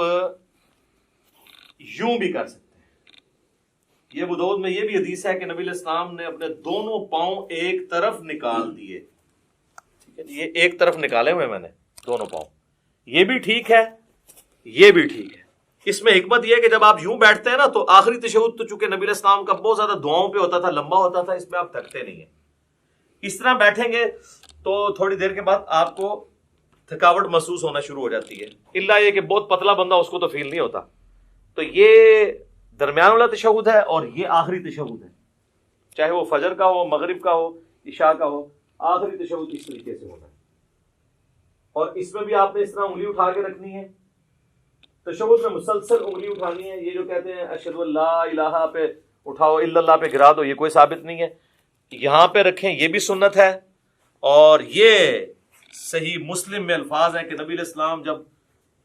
یوں بھی کر سکتے ہیں۔ یہ ابو داؤد میں یہ بھی حدیث ہے کہ نبی علیہ السلام نے اپنے دونوں پاؤں ایک طرف نکال دیے، ٹھیک ہے، یہ ایک طرف نکالے ہوئے میں نے دونوں پاؤں، یہ بھی ٹھیک ہے، یہ بھی ٹھیک ہے۔ اس میں حکمت یہ ہے کہ جب آپ یوں بیٹھتے ہیں نا تو آخری تشہد تو چونکہ نبی علیہ السلام کا بہت زیادہ دعاؤں پہ ہوتا تھا، لمبا ہوتا تھا، اس میں آپ تھکتے نہیں ہیں۔ اس طرح بیٹھیں گے تو تھوڑی دیر کے بعد آپ کو تھکاوٹ محسوس ہونا شروع ہو جاتی ہے، الا یہ کہ بہت پتلا بندہ اس کو تو فیل نہیں ہوتا۔ تو یہ درمیان والا تشہد ہے اور یہ آخری تشہد ہے، چاہے وہ فجر کا ہو، مغرب کا ہو، عشاء کا ہو، آخری تشہد اس طریقے سے ہونا ہے۔ اور اس میں بھی آپ نے اس طرح انگلی اٹھا کے رکھنی ہے، تشہد میں مسلسل انگلی اٹھانی ہے۔ یہ جو کہتے ہیں اشہد ان لا الہ پہ اٹھاؤ، الا اللہ پہ گرا دو، یہ کوئی ثابت نہیں ہے۔ یہاں پہ رکھیں، یہ بھی سنت ہے، اور یہ صحیح مسلم میں الفاظ ہیں کہ نبی علیہ السلام جب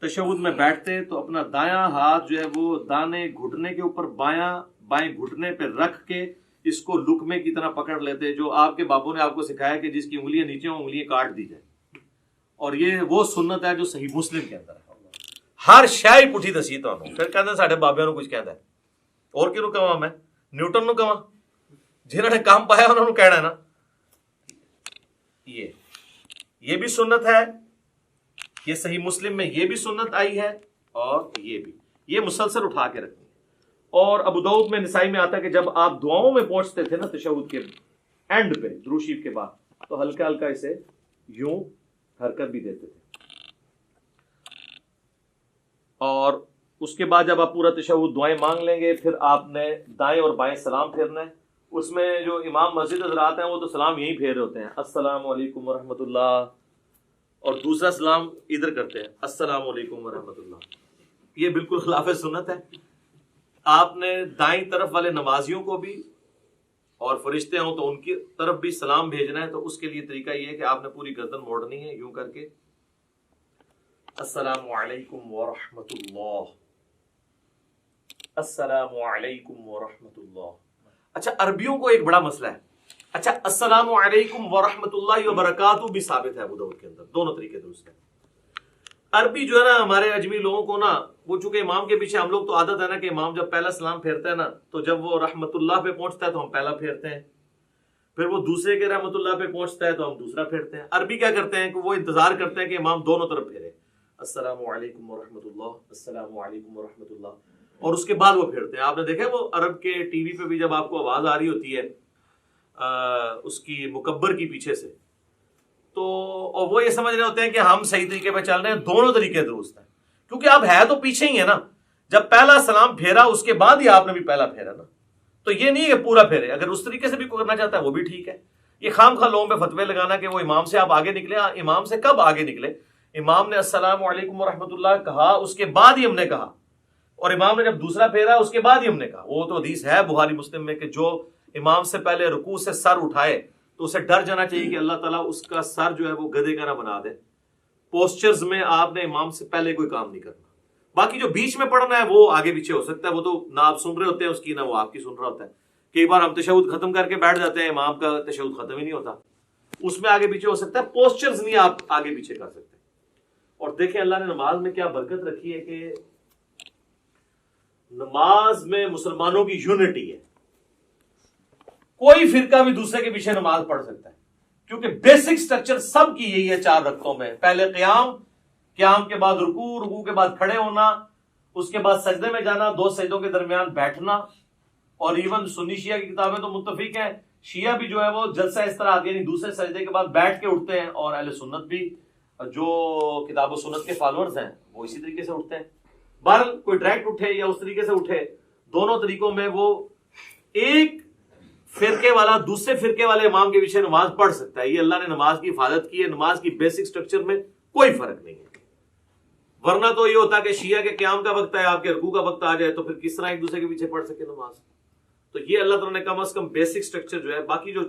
تشہد میں بیٹھتے تو اپنا دایاں ہاتھ جو ہے وہ دانے گھٹنے کے اوپر بائیں گھٹنے پہ رکھ کے اس کو لقمے کی طرح پکڑ لیتے، جو آپ کے بابوں نے آپ کو سکھایا کہ جس کی انگلیاں نیچے ہوں انگلیاں کاٹ دی جائے، اور یہ وہ سنت ہے جو صحیح مسلم کے اندر ہے۔ ہر شے پٹھی دسی تانوں، پھر کہندے ساڈے بابیاں نوں کچھ کہندا ہے، اور کینوں کہواں میں نیوٹن نوں کہواں، جنہاں نے کام پایا انہاں نوں کہنا ہے نا۔ یہ بھی سنت ہے، یہ صحیح مسلم میں یہ بھی سنت آئی ہے، اور یہ بھی، یہ مسلسل اٹھا کے رکھنی ہے۔ اور ابو داؤد میں، نسائی میں آتا ہے کہ جب آپ دعاؤں میں پہنچتے تھے نا تشہد کے اینڈ پہ درود شریف کے بعد، تو ہلکا ہلکا اسے یوں حرکت بھی دیتے تھے، اور اس کے بعد جب آپ پورا تشہد دعائیں مانگ لیں گے، پھر آپ نے دائیں اور بائیں سلام پھیرنا ہے۔ اس میں جو امام مسجد حضرات ہیں وہ تو سلام یہی پھیر رہے ہوتے ہیں، السلام علیکم ورحمۃ اللہ، اور دوسرا سلام ادھر کرتے ہیں، السلام علیکم ورحمۃ اللہ۔ یہ بالکل خلاف سنت ہے۔ آپ نے دائیں طرف والے نمازیوں کو بھی، اور فرشتے ہوں تو ان کی طرف بھی سلام بھیجنا ہے، تو اس کے لیے طریقہ یہ ہے کہ آپ نے پوری گردن موڑنی ہے یوں کر کے، السلام علیکم ورحمۃ اللہ، السلام علیکم ورحمۃ اللہ۔ اچھا، عربیوں کو ایک بڑا مسئلہ ہے۔ اچھا، السلام علیکم ورحمۃ اللہ وبرکاتہ بھی ثابت ہے ابو داؤد کے اندر، دونوں طریقے درست ہیں۔ عربی جو ہے نا ہمارے اجمی لوگوں کو نا، وہ چونکہ امام کے پیچھے ہم لوگ تو عادت ہے نا کہ امام جب پہلا سلام پھیرتا ہے نا، تو جب وہ رحمت اللہ پہ پہنچتا ہے تو ہم پہلا پھیرتے ہیں، پھر وہ دوسرے کے رحمت اللہ پہ پہنچتا ہے تو ہم دوسرا پھیرتے ہیں۔ عربی کیا کرتے ہیں کہ وہ انتظار کرتے ہیں کہ امام دونوں طرف پھیرے، السلام علیکم ورحمۃ اللہ، السلام علیکم ورحمۃ اللہ، اور اس کے بعد وہ پھیرتے ہیں۔ آپ نے دیکھا وہ عرب کے ٹی وی پہ بھی جب آپ کو آواز آ رہی ہوتی ہے اس کی مکبر کی پیچھے سے، تو اور وہ یہ سمجھ رہے ہوتے ہیں کہ ہم صحیح طریقے پہ چل رہے ہیں، دونوں طریقے درست ہیں، کیونکہ اب ہے تو پیچھے ہی ہے نا۔ جب پہلا سلام پھیرا اس کے بعد ہی آپ نے بھی پہلا پھیرا نا، تو یہ نہیں ہے کہ پورا پھیرے، اگر اس طریقے سے بھی کوئی کرنا چاہتا ہے وہ بھی ٹھیک ہے۔ یہ خام خواہ لوگوں پہ فتوے لگانا کہ وہ امام سے آپ آگے نکلے، امام سے کب آگے نکلے؟ امام نے السلام علیکم ورحمۃ اللہ کہا، اس کے بعد ہی ہم نے کہا، اور امام نے جب دوسرا پھیرا اس کے بعد ہی ہم نے کہا۔ وہ تو حدیث ہے بخاری مسلم میں کہ جو امام سے پہلے رکوع سے سر اٹھائے تو اسے ڈر جانا چاہیے کہ اللہ تعالیٰ اس کا سر جو ہے وہ گدھے کا نہ بنا دے۔ پوسچرز میں آپ نے امام سے پہلے کوئی کام نہیں کرنا، باقی جو بیچ میں پڑھنا ہے وہ آگے پیچھے ہو سکتا ہے، وہ تو نہ آپ سن رہے ہوتے ہیں اس کی، نہ وہ آپ کی سن رہا ہوتا ہے۔ کئی بار ہم تشہد ختم کر کے بیٹھ جاتے ہیں، امام کا تشہد ختم ہی نہیں ہوتا، اس میں آگے پیچھے ہو سکتا ہے، پوسچرز نہیں آپ آگے پیچھے کر سکتے۔ اور دیکھیں اللہ نے نماز میں کیا برکت رکھی ہے کہ نماز میں مسلمانوں کی یونٹی ہے، کوئی فرقہ بھی دوسرے کے پیچھے نماز پڑھ سکتا ہے، کیونکہ بیسک سٹرکچر سب کی یہی ہے 4 رکعتوں میں، پہلے قیام کے بعد رکوع، رکوع کے بعد کھڑے ہونا، اس کے بعد سجدے میں جانا، 2 سجدوں کے درمیان بیٹھنا، اور ایون سنی شیعہ کی کتابیں تو متفق ہیں، شیعہ بھی جو ہے وہ جلسہ اس طرح آتی ہے، یعنی دوسرے سجدے کے بعد بیٹھ کے اٹھتے ہیں، اور اہل سنت بھی جو کتاب و سنت کے فالوورز ہیں وہ اسی طریقے سے اٹھتے ہیں۔ بہرحال کوئی ڈائریکٹ اٹھے یا اس طریقے سے اٹھے، دونوں طریقوں میں وہ ایک فرقے والا دوسرے فرقے والے امام کے پیچھے نماز پڑھ سکتا ہے۔ یہ اللہ نے نماز کی حفاظت کی ہے، نماز کی بیسک سٹرکچر میں کوئی فرق نہیں ہے۔ ورنہ تو یہ ہوتا کہ شیعہ کے قیام کا وقت ہے، آپ کے رکوع کا وقت آ جائے تو پھر کس طرح ایک دوسرے کے پیچھے پڑھ سکے نماز؟ تو یہ اللہ تعالیٰ نے کم از کم بیسک سٹرکچر جو ہے، باقی جو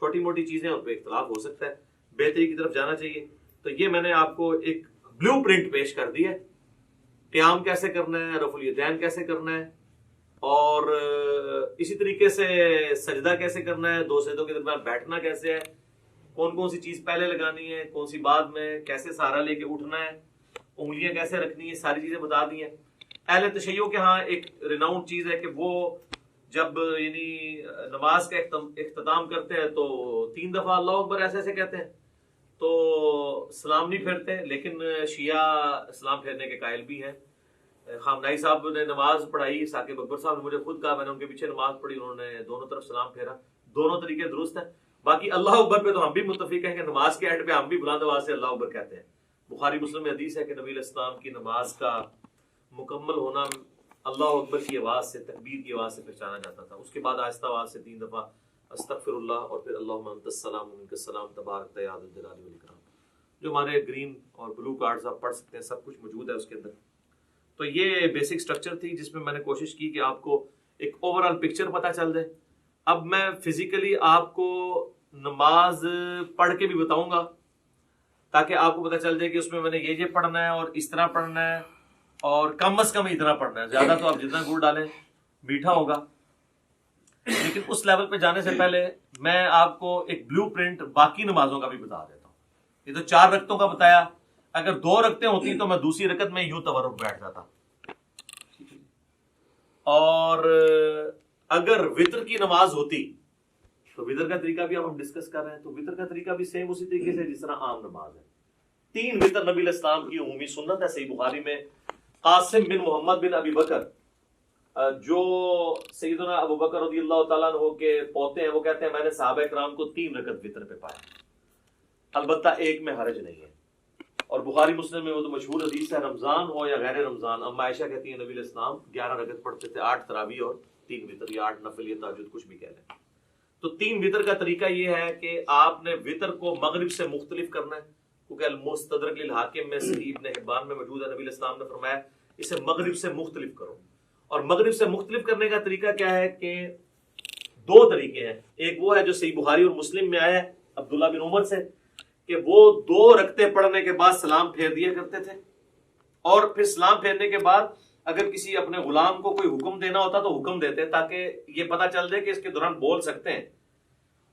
چھوٹی موٹی چیزیں ان پہ اختلاف ہو سکتا ہے، بہتری کی طرف جانا چاہیے۔ تو یہ میں نے آپ کو ایک بلیو پرنٹ پیش کر دی ہے، قیام کیسے کرنا ہے، رفع الیدین کیسے کرنا ہے، اور اسی طریقے سے سجدہ کیسے کرنا ہے، 2 سجدوں کے درمیان بیٹھنا کیسے ہے، کون کون سی چیز پہلے لگانی ہے، کون سی بعد میں، کیسے سہارا لے کے اٹھنا ہے، انگلیاں کیسے رکھنی ہے، ساری چیزیں بتا دی ہیں۔ اہل تشیع کے ہاں ایک ریناؤنڈ چیز ہے کہ وہ جب یعنی نماز کا اختتام کرتے ہیں تو 3 دفعہ اللہ اکبر ایسے ایسے کہتے ہیں، تو سلام نہیں پھیرتے، لیکن شیعہ سلام پھیرنے کے قائل بھی ہیں۔ خامنائی صاحب نے نماز پڑھائی، ثاقب اکبر صاحب نے مجھے خود کہا، میں نے ان کے پیچھے نماز پڑھی، انہوں نے دونوں طرف سلام پھیرا، دونوں طریقے درست ہیں۔ باقی اللہ اکبر پہ تو ہم بھی متفق ہیں کہ نماز کے اینڈ پہ ہم بھی بلند آواز سے اللہ اکبر کہتے ہیں۔ بخاری مسلم میں حدیث ہے کہ نبی علیہ السلام کی نماز کا مکمل ہونا اللہ اکبر کی آواز سے، تکبیر کی آواز سے پہچانا جاتا تھا، اس کے بعد آہستہ آواز سے 3 دفعہ استغفر اللہ، اور پھر اللہم انت السلام منک السلام تبارک یا ذا الجلال والاکرام۔ جو ہمارے گرین اور بلو کارڈز آپ پڑھ سکتے ہیں، سب کچھ موجود ہے اس کے اندر۔ تو یہ بیسک سٹرکچر تھی جس میں نے کوشش کی کہ آپ کو ایک اوور آل پکچر پتہ چل جائے۔ اب میں فزیکلی آپ کو نماز پڑھ کے بھی بتاؤں گا، تاکہ آپ کو پتہ چل جائے کہ اس میں نے یہ پڑھنا ہے اور اس طرح پڑھنا ہے اور کم از کم اتنا پڑھنا ہے. زیادہ تو آپ جتنا گڑ ڈالیں میٹھا ہوگا. لیکن اس لیول پہ جانے سے پہلے میں آپ کو ایک بلو پرنٹ باقی نمازوں کا بھی بتا دیتا ہوں. یہ تو 4 رکعتوں کا بتایا, اگر 2 رکعتیں ہوتی تو میں دوسری رکعت میں یوں تورک بیٹھ جاتا. اور اگر وطر کی نماز ہوتی تو وطر کا طریقہ بھی ہم ڈسکس کر رہے ہیں, تو وطر کا طریقہ بھی سیم اسی طریقے سے جس طرح عام نماز ہے. 3 وطر نبی علیہ السلام کی عمومی سنت ہے. صحیح بخاری میں قاسم بن محمد بن ابی بکر جو سیدنا ابو بکر رضی اللہ تعالیٰ عنہ کے پوتے ہیں, وہ کہتے ہیں میں نے صحابہ کرام کو 3 رکعت وطر پہ پایا, البتہ ایک میں حرج نہیں ہے. اور بخاری مسلم میں وہ تو مشہور حدیث ہے, رمضان ہو یا غیر رمضان, اما عائشہ کہتی ہیں نبی علیہ السلام 11 رکعت پڑھتے تھے, 8 تراویح اور 3 وطر, یا 8 نفل یا تہجد, کچھ بھی کہہ لیں. تو 3 وطر کا طریقہ یہ ہے کہ آپ نے وطر کو مغرب سے مختلف کرنا ہے, کیونکہ المستدرک للحاکم میں صحیح ابن حبان میں موجود ہے, نبی علیہ السلام نے فرمایا اسے مغرب سے مختلف کرو. اور مغرب سے مختلف کرنے کا طریقہ کیا ہے کہ 2 طریقے ہیں. ایک وہ ہے جو صحیح بخاری اور مسلم میں آیا ہے عبداللہ بن عمر سے, کہ وہ 2 رکعتیں پڑھنے کے بعد سلام پھیر دیا کرتے تھے, اور پھر سلام پھیرنے کے بعد اگر کسی اپنے غلام کو کوئی حکم دینا ہوتا تو حکم دیتے تاکہ یہ پتہ چل جائے کہ اس کے دوران بول سکتے ہیں,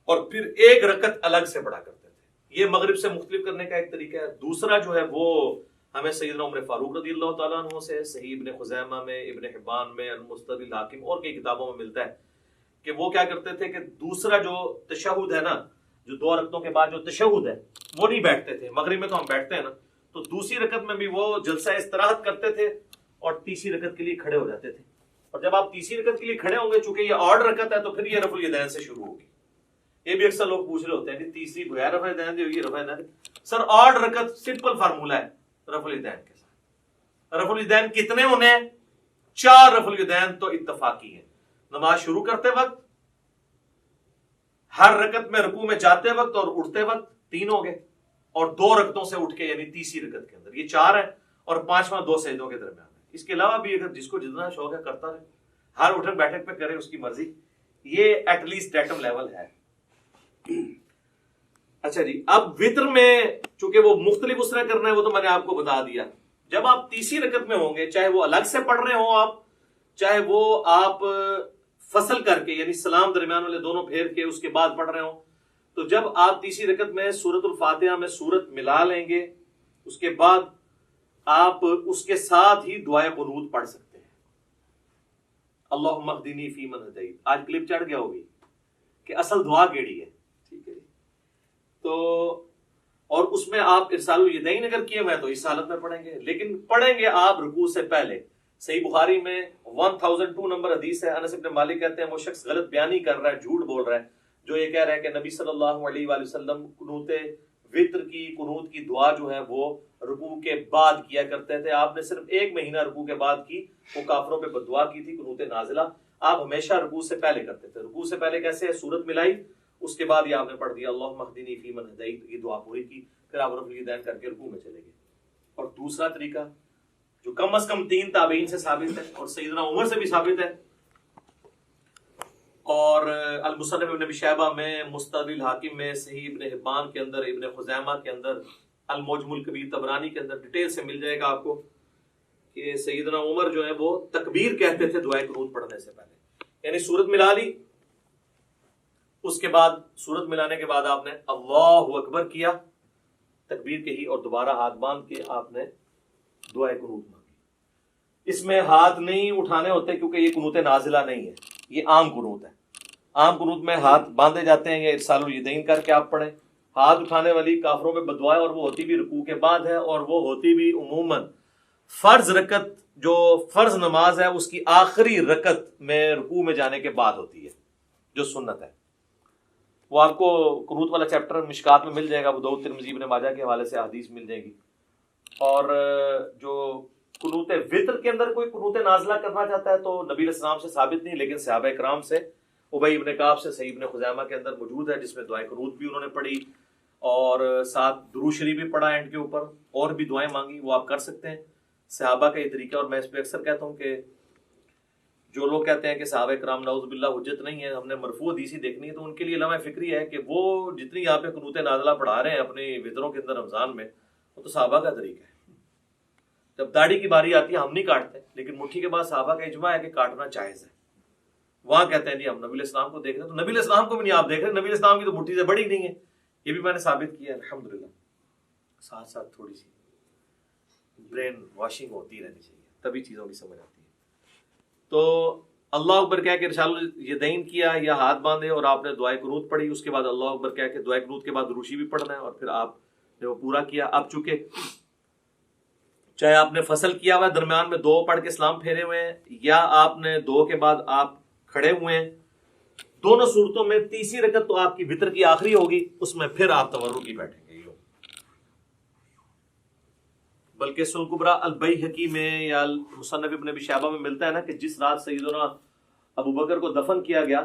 اور پھر 1 رکعت الگ سے پڑھا کرتے تھے. یہ مغرب سے مختلف کرنے کا ایک طریقہ ہے. دوسرا جو ہے وہ ہمیں سیدنا عمر فاروق رضی اللہ تعالیٰ عنہ سے صحیح ابن خزیمہ میں, ابن حبان میں, المستدرک للحاکم اور کئی کتابوں میں ملتا ہے کہ وہ کیا کرتے تھے کہ دوسرا جو تشہد ہے نا, جو 2 رکعتوں کے بعد جو تشہد ہے وہ نہیں بیٹھتے تھے. مغرب میں تو ہم بیٹھتے ہیں نا, تو دوسری رکعت میں بھی وہ جلسہ استراحت کرتے تھے اور تیسری رکعت کے لیے کھڑے ہو جاتے تھے. اور جب آپ تیسری رکعت کے لیے کھڑے ہوں گے, چونکہ یہ آڈ رکعت ہے, تو پھر یہ رفع الیدین سے شروع ہوگی. یہ بھی اکثر لوگ پوچھ رہے ہوتے ہیں کہ تیسری بغیر رفع الیدین دی ہوگی, رفع الیدین. سر آڈ رکعت سمپل فارمولہ ہے رفع الیدین کے ساتھ. رفع الیدین کتنے ہونے ہیں؟ 4 رفع الیدین تو اتفاقی ہیں. نماز شروع کرتے وقت, ہر رکعت میں رکوع میں جاتے وقت اور اٹھتے وقت 3 ہو گئے, اور 2 رکعتوں سے اٹھ کے یعنی تیسری رکعت کے اندر یہ 4 ہے, اور 5واں 2 سجدوں کے درمیان ہے. اس کے علاوہ بھی اگر جس کو جتنا شوق ہے کرتا رہے, ہر اٹھک بیٹھک پہ کرے, اس کی مرضی. یہ ایٹ لیسٹ ڈیٹم لیول ہے. اچھا جی, اب وطر میں چونکہ وہ مختلف اس طرح کرنا ہے, وہ تو میں نے آپ کو بتا دیا. جب آپ تیسری رکعت میں ہوں گے, چاہے وہ الگ سے پڑھ رہے ہوں آپ, چاہے وہ آپ فصل کر کے یعنی سلام درمیان والے دونوں پھیر کے اس کے بعد پڑھ رہے ہوں, تو جب آپ تیسری رکعت میں سورۃ الفاتحہ میں سورت ملا لیں گے, اس کے بعد آپ اس کے ساتھ ہی دعائے قنوت پڑھ سکتے ہیں. اللہم اہدنی فیمن ہدیت. آج کلپ چڑھ گیا ہوگی کہ اصل دعا کیڑی ہے, ٹھیک ہے جی. تو اور اس میں آپ ارسال الیدین اگر کیے ہوئے تو اس حالت میں پڑھیں گے, لیکن پڑھیں گے آپ رکوع سے پہلے. صحیح بخاری میں 1002 نمبر حدیث ہے, انس بن مالک کہتے ہیں وہ شخص غلط بیانی کر رہا ہے, جھوٹ بول رہا ہے, جو یہ کہہ رہا ہے کہ نبی صلی اللہ علیہ وآلہ وسلم قنوت وطر کی قنوت کی دعا جو ہے وہ رکوع کے بعد کیا کرتے تھے. آپ نے صرف 1 مہینہ رکوع کے بعد کی, وہ کافروں پہ بد دعا کی تھی, قنوت نازلہ. آپ ہمیشہ رکوع سے پہلے کرتے تھے. رکوع سے پہلے کیسے ہے, سورت ملائی, اس کے بعد یہ آپ نے پڑھ دیا اللہم اہدنی فیمن ہدیت, یہ دعا پوری کی, پھر آپ رفع الیدین کر کے رکوع میں چلے گئے. اور دوسرا طریقہ جو کم از کم 3 تابعین سے ثابت ہے اور سیدنا عمر سے بھی ثابت ہے, اور المصنف ابن ابی شیبہ میں, مستدرک الحاکم میں, صحیح ابن حبان کے اندر, ابن خزیمہ کے اندر, المعجم الکبیر طبرانی کے اندر ڈیٹیل سے مل جائے گا آپ کو کہ سیدنا عمر جو ہے وہ تکبیر کہتے تھے دعائے قنوت پڑھنے سے پہلے. یعنی سورت ملا لی, اس کے بعد سورت ملانے کے بعد آپ نے اللہ اکبر کیا, تکبیر کہی, اور دوبارہ ہاتھ باندھ کے آپ نے دعائے قنوت مانگی. اس میں ہاتھ نہیں اٹھانے ہوتے کیونکہ یہ قنوت نازلہ نہیں ہے, یہ عام قنوت ہے. عام قنوت میں ہاتھ باندھے جاتے ہیں یا ارسال الیدین کر کے آپ پڑھیں. ہاتھ اٹھانے والی کافروں میں بد دعا ہے, اور وہ ہوتی بھی رکوع کے بعد ہے, اور وہ ہوتی بھی عموماً فرض رکعت جو فرض نماز ہے اس کی آخری رکعت میں رکوع میں جانے کے بعد ہوتی ہے, جو سنت ہے. وہ آپ کو قنوت والا چیپٹر مشکات میں مل جائے گا, ابو داؤد ترمذی ابن ماجہ کے حوالے سے حدیث مل جائے گی. اور جو قنوت وطر کے اندر کوئی قنوت نازلہ کرنا چاہتا ہے تو نبی علیہ السلام سے ثابت نہیں, لیکن صحابہ کرام سے, ابی ابن کعب سے صحیح ابن خزیمہ کے اندر موجود ہے, جس میں دعائے قنوت بھی انہوں نے پڑھی اور ساتھ درود شریف بھی پڑھا اینڈ کے اوپر, اور بھی دعائیں مانگی, وہ آپ کر سکتے ہیں. صحابہ کا یہ طریقہ, اور میں اس پہ اکثر کہتا ہوں کہ جو لوگ کہتے ہیں کہ صحابہ کرام نعوذ باللہ حجت نہیں ہے، ہم نے مرفوع حدیثی دیکھنی ہے، تو ان کے لیے لمحہ فکری ہے کہ وہ جتنی یہاں پہ قنوت نازلہ پڑھا رہے ہیں اپنے وطروں کے اندر رمضان میں، وہ تو صحابہ کا طریقہ ہے۔ جب داڑھی کی باری آتی ہے ہم نہیں کاٹتے، لیکن مٹھی کے بعد صحابہ کا اجماع ہے کہ کاٹنا جائز ہے۔ وہاں کہتے ہیں جی ہم نبی علیہ السلام کو دیکھ رہے ہیں، تو نبی علیہ السلام کو بھی نہیں آپ دیکھ رہے، نبی علیہ السلام کی تو مٹھی سے بڑی نہیں ہے، یہ بھی میں نے ثابت کیا ہے الحمدللہ۔ ساتھ ساتھ تھوڑی سی برین واشنگ ہوتی رہنی چاہیے، تبھی چیزوں کی سمجھ آتی ہے۔ تو اللہ اکبر کہہ کے ارسال الیدین کیا یا ہاتھ باندھے اور آپ نے دعائے قنوت پڑھی، اس کے بعد اللہ اکبر کہہ کے دعائے قنوت کے بعد روشی بھی پڑھنا ہے، اور پھر آپ نے وہ پورا کیا۔ اب چونکہ چاہے آپ نے فصل کیا ہوا ہے، درمیان میں دو پڑھ کے سلام پھیرے ہوئے ہیں، یا آپ نے دو کے بعد آپ کھڑے ہوئے ہیں، دونوں صورتوں میں تیسری رکعت تو آپ کی وتر کی آخری ہوگی، اس میں پھر آپ تورکی بیٹھیں گے۔ بلکہ سنن کبریٰ البیہقی میں یا مصنف ابن ابی شیبہ میں ملتا ہے نا کہ جس رات سیدنا ابو بکر کو دفن کیا گیا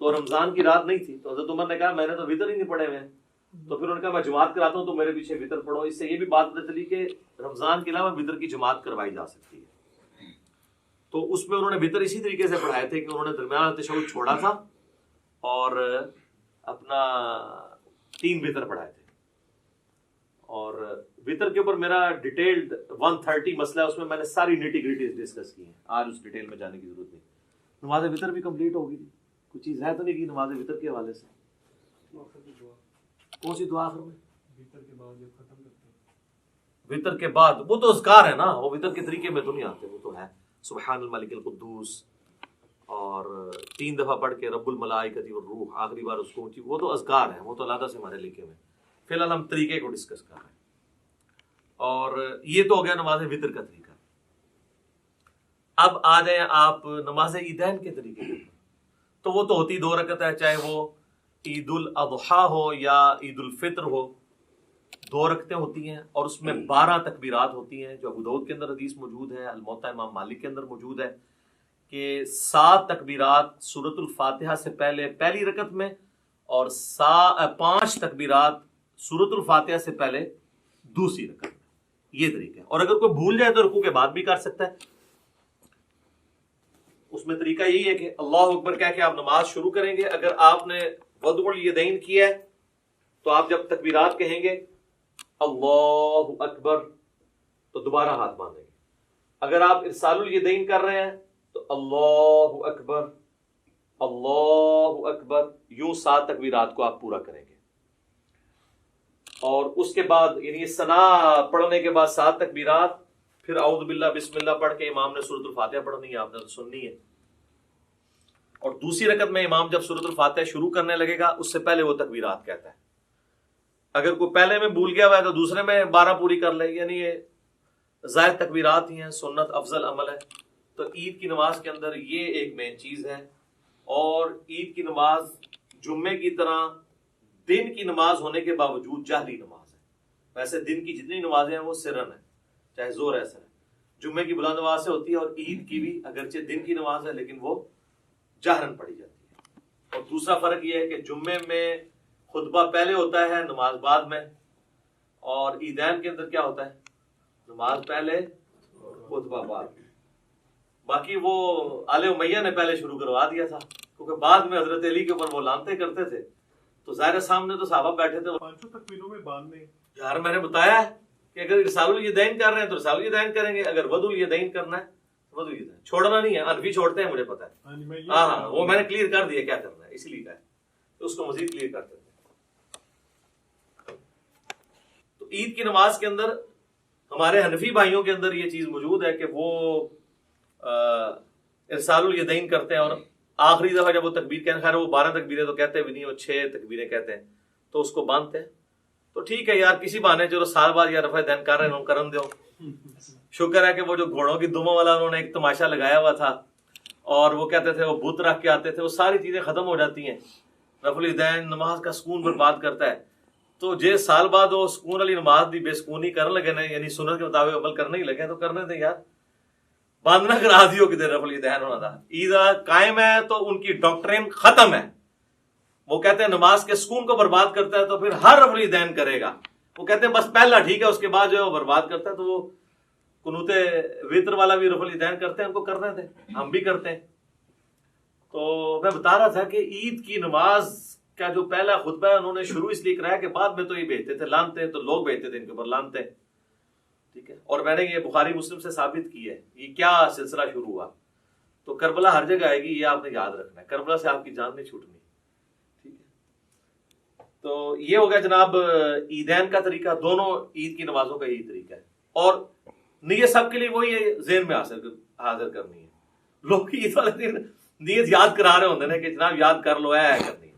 تو رمضان کی رات نہیں تھی، تو حضرت عمر نے کہا میں نے تو وتر ہی نہیں پڑھے ہوئے ہیں، تو پھر انہوں نے کہا میں جماعت کراتا ہوں تو میرے پیچھے وتر پڑھو۔ اس سے یہ بھی بات پتہ چلی کہ رمضان کے علاوہ وتر کی جماعت کروائی جا سکتی ہے۔ تو اس میں انہوں نے وتر اسی طریقے سے پڑھائے تھے کہ انہوں نے درمیان تشہد چھوڑا تھا اور اپنا 3 وتر پڑھائے تھے۔ اور وتر کے اوپر میرا ڈیٹیلڈ 130 مسئلہ ہے، اس میں میں نے ساری نیٹی گریٹیز ڈسکس کی ہیں، آج اس ڈیٹیل میں جانے کی ضرورت نہیں۔ نماز وتر بھی کمپلیٹ ہوگی، کوئی چیز ہے تو نہیں کی نماز وتر کے حوالے سے؟ کون سی دعا آخر میں؟ وتر کے بعد جب ختم کرتے ہیں، وتر کے بعد وہ تو اذکار ہے نا، وہ وتر کے طریقے میں تو نہیں آتے، وہ تو ہے سبحان الملک القدوس اور 3 دفعہ پڑھ کے رب الملائکۃ والروح، آخری بار اس کو اونچی، وہ تو اذکار ہیں، وہ تو علیحدہ سے ہمارے لکھے ہوئے ہیں۔ فی الحال ہم طریقے کو ڈسکس کر رہے ہیں، اور یہ تو ہو گیا نماز وتر کا طریقہ۔ اب آ جائیں آپ نماز عیدین کے طریقے کے اوپر، تو وہ تو ہوتی 2 رکعت ہے، چاہے وہ عید الاضحیٰ ہو یا عید الفطر ہو، 2 رکعتیں ہوتی ہیں، اور اس میں 12 تکبیرات ہوتی ہیں، جو ابو داؤد کے اندر حدیث موجود ہے، الموطا امام مالک کے اندر موجود ہے کہ 7 تکبیرات سورۃ الفاتحہ سے پہلے پہلی رکعت میں، اور 5 تکبیرات سورۃ الفاتحہ سے پہلے دوسری رکعت میں۔ یہ طریقہ ہے، اور اگر کوئی بھول جائے تو رکوع کے بعد بھی کر سکتا ہے۔ اس میں طریقہ یہی ہے کہ اللہ اکبر کہہ کے آپ نماز شروع کریں گے۔ اگر آپ نے وضع الیدین کیا ہے تو آپ جب تکبیرات کہیں گے اللہ اکبر تو دوبارہ ہاتھ باندھیں گے۔ اگر آپ ارسال الیدین کر رہے ہیں تو اللہ اکبر اللہ اکبر، یوں 7 تکبیرات کو آپ پورا کریں گے، اور اس کے بعد یعنی ثنا پڑھنے کے بعد 7 تکبیرات، پھر اعوذ باللہ بسم اللہ پڑھ کے امام نے سورۃ الفاتحہ پڑھنی ہے، آپ نے سننی ہے۔ اور دوسری رکعت میں امام جب سورۃ الفاتحہ شروع کرنے لگے گا اس سے پہلے وہ تکبیرات کہتا ہے۔ اگر کوئی پہلے میں بھول گیا ہوا ہے تو دوسرے میں 12 پوری کر لے، یعنی یہ زائد تکبیرات ہی ہیں، سنت افضل عمل ہے۔ تو عید کی نماز کے اندر یہ ایک مین چیز ہے، اور عید کی نماز جمعے کی طرح دن کی نماز ہونے کے باوجود جہری نماز ہے۔ ویسے دن کی جتنی نمازیں ہیں وہ سرن ہے، چاہے زور ایسا ہے، جمعے کی بلند آواز سے ہوتی ہے، اور عید کی بھی اگرچہ دن کی نماز ہے لیکن وہ جہرن پڑھی جاتی ہے۔ اور دوسرا فرق یہ ہے کہ جمعے میں خطبہ پہلے ہوتا ہے، نماز بعد میں، اور عیدین کے اندر کیا ہوتا ہے؟ نماز پہلے خطبہ بعد۔ باقی وہ آل امیہ نے پہلے شروع کروا دیا تھا، کیونکہ بعد میں حضرت علی کے اوپر وہ لانتے کرتے تھے، تو ظاہر سامنے تو صحابہ بیٹھے تھے۔ 500 تکبیروں میں باندھنے یار میں نے بتایا ہے کہ اگر ارسال الیدین کر رہے ہیں تو ارسال الیدین کریں گے، اگر وضع الیدین کرنا ہے تو وضع الیدین، چھوڑنا نہیں ہے۔ حنفی چھوڑتے ہیں، مجھے پتا ہے، ہاں وہ میں نے کلیئر کر دیا کیا کرنا ہے، اسی لیے کہا ہے تو اس کو مزید کلیئر کرتے تھے۔ تو عید کی نماز کے اندر ہمارے حنفی بھائیوں کے اندر یہ چیز موجود ہے کہ وہ ارسال الیدین کرتے ہیں، اور آخری دفعہ جب وہ تکبیر کہتے ہیں، خیر وہ 12 تکبیریں تو کہتے بھی نہیں، وہ 6 تکبیریں کہتے ہیں، تو اس کو باندھتے ہیں۔ تو ٹھیک ہے یار، کسی بہانے چلو سال بعد یا رفع دین کر رہے ہیں، کرن دو۔ شکر ہے کہ وہ جو گھوڑوں کی دموں والا انہوں نے ایک تماشا لگایا ہوا تھا، اور وہ کہتے تھے وہ بت رکھ کے آتے تھے، وہ ساری چیزیں ختم ہو جاتی ہیں۔ رفع الیدین نماز کا سکون برباد کرتا ہے، تو جے سال بعد وہ سکون والی نماز دی بے سکونی کرنے لگے نا، یعنی سنت کے مطابق عمل کرنے ہی لگے، تو کرنے دیں یار، باندھنا کرا دیو کہ رفع الیدین ہونا تھا۔ عید قائم ہے تو ان کی ڈاکٹرین ختم ہے، وہ کہتے ہیں نماز کے سکون کو برباد کرتا ہے تو پھر ہر رفع الیدین کرے گا۔ وہ کہتے ہیں بس پہلا ٹھیک ہے، اس کے بعد جو ہے وہ برباد کرتا ہے۔ تو وہ قنوت وتر والا بھی رفع الیدین کرتے ہیں، ان کو کرنے دیں، ہم بھی کرتے ہیں، تو میں بتا رہا تھا کہ عید کی نماز کا جو پہلا خطبہ ہے انہوں نے شروع اس لیے کرایا کہ بعد میں تو یہ بھیجتے تھے لانتے، تو لوگ بھیجتے تھے ان کے اوپر لانتے، ٹھیک ہے، اور میں نے یہ بخاری مسلم سے ثابت کی ہے یہ کیا سلسلہ شروع ہوا. تو کربلا ہر جگہ آئے گی، یہ آپ نے یاد رکھنا ہے، کربلا سے آپ کی جان نہیں چھوٹنی، ٹھیک ہے. تو یہ ہو گیا جناب عیدین کا طریقہ، دونوں عید کی نمازوں کا یہی طریقہ ہے. اور نیت سب کے لیے وہی ہے، ذہن میں حاضر کرنی ہے. لوگ عید والے دن نیت یاد کرا رہے ہوتے ہیں کہ جناب یاد کر لو ہے کرنی ہے.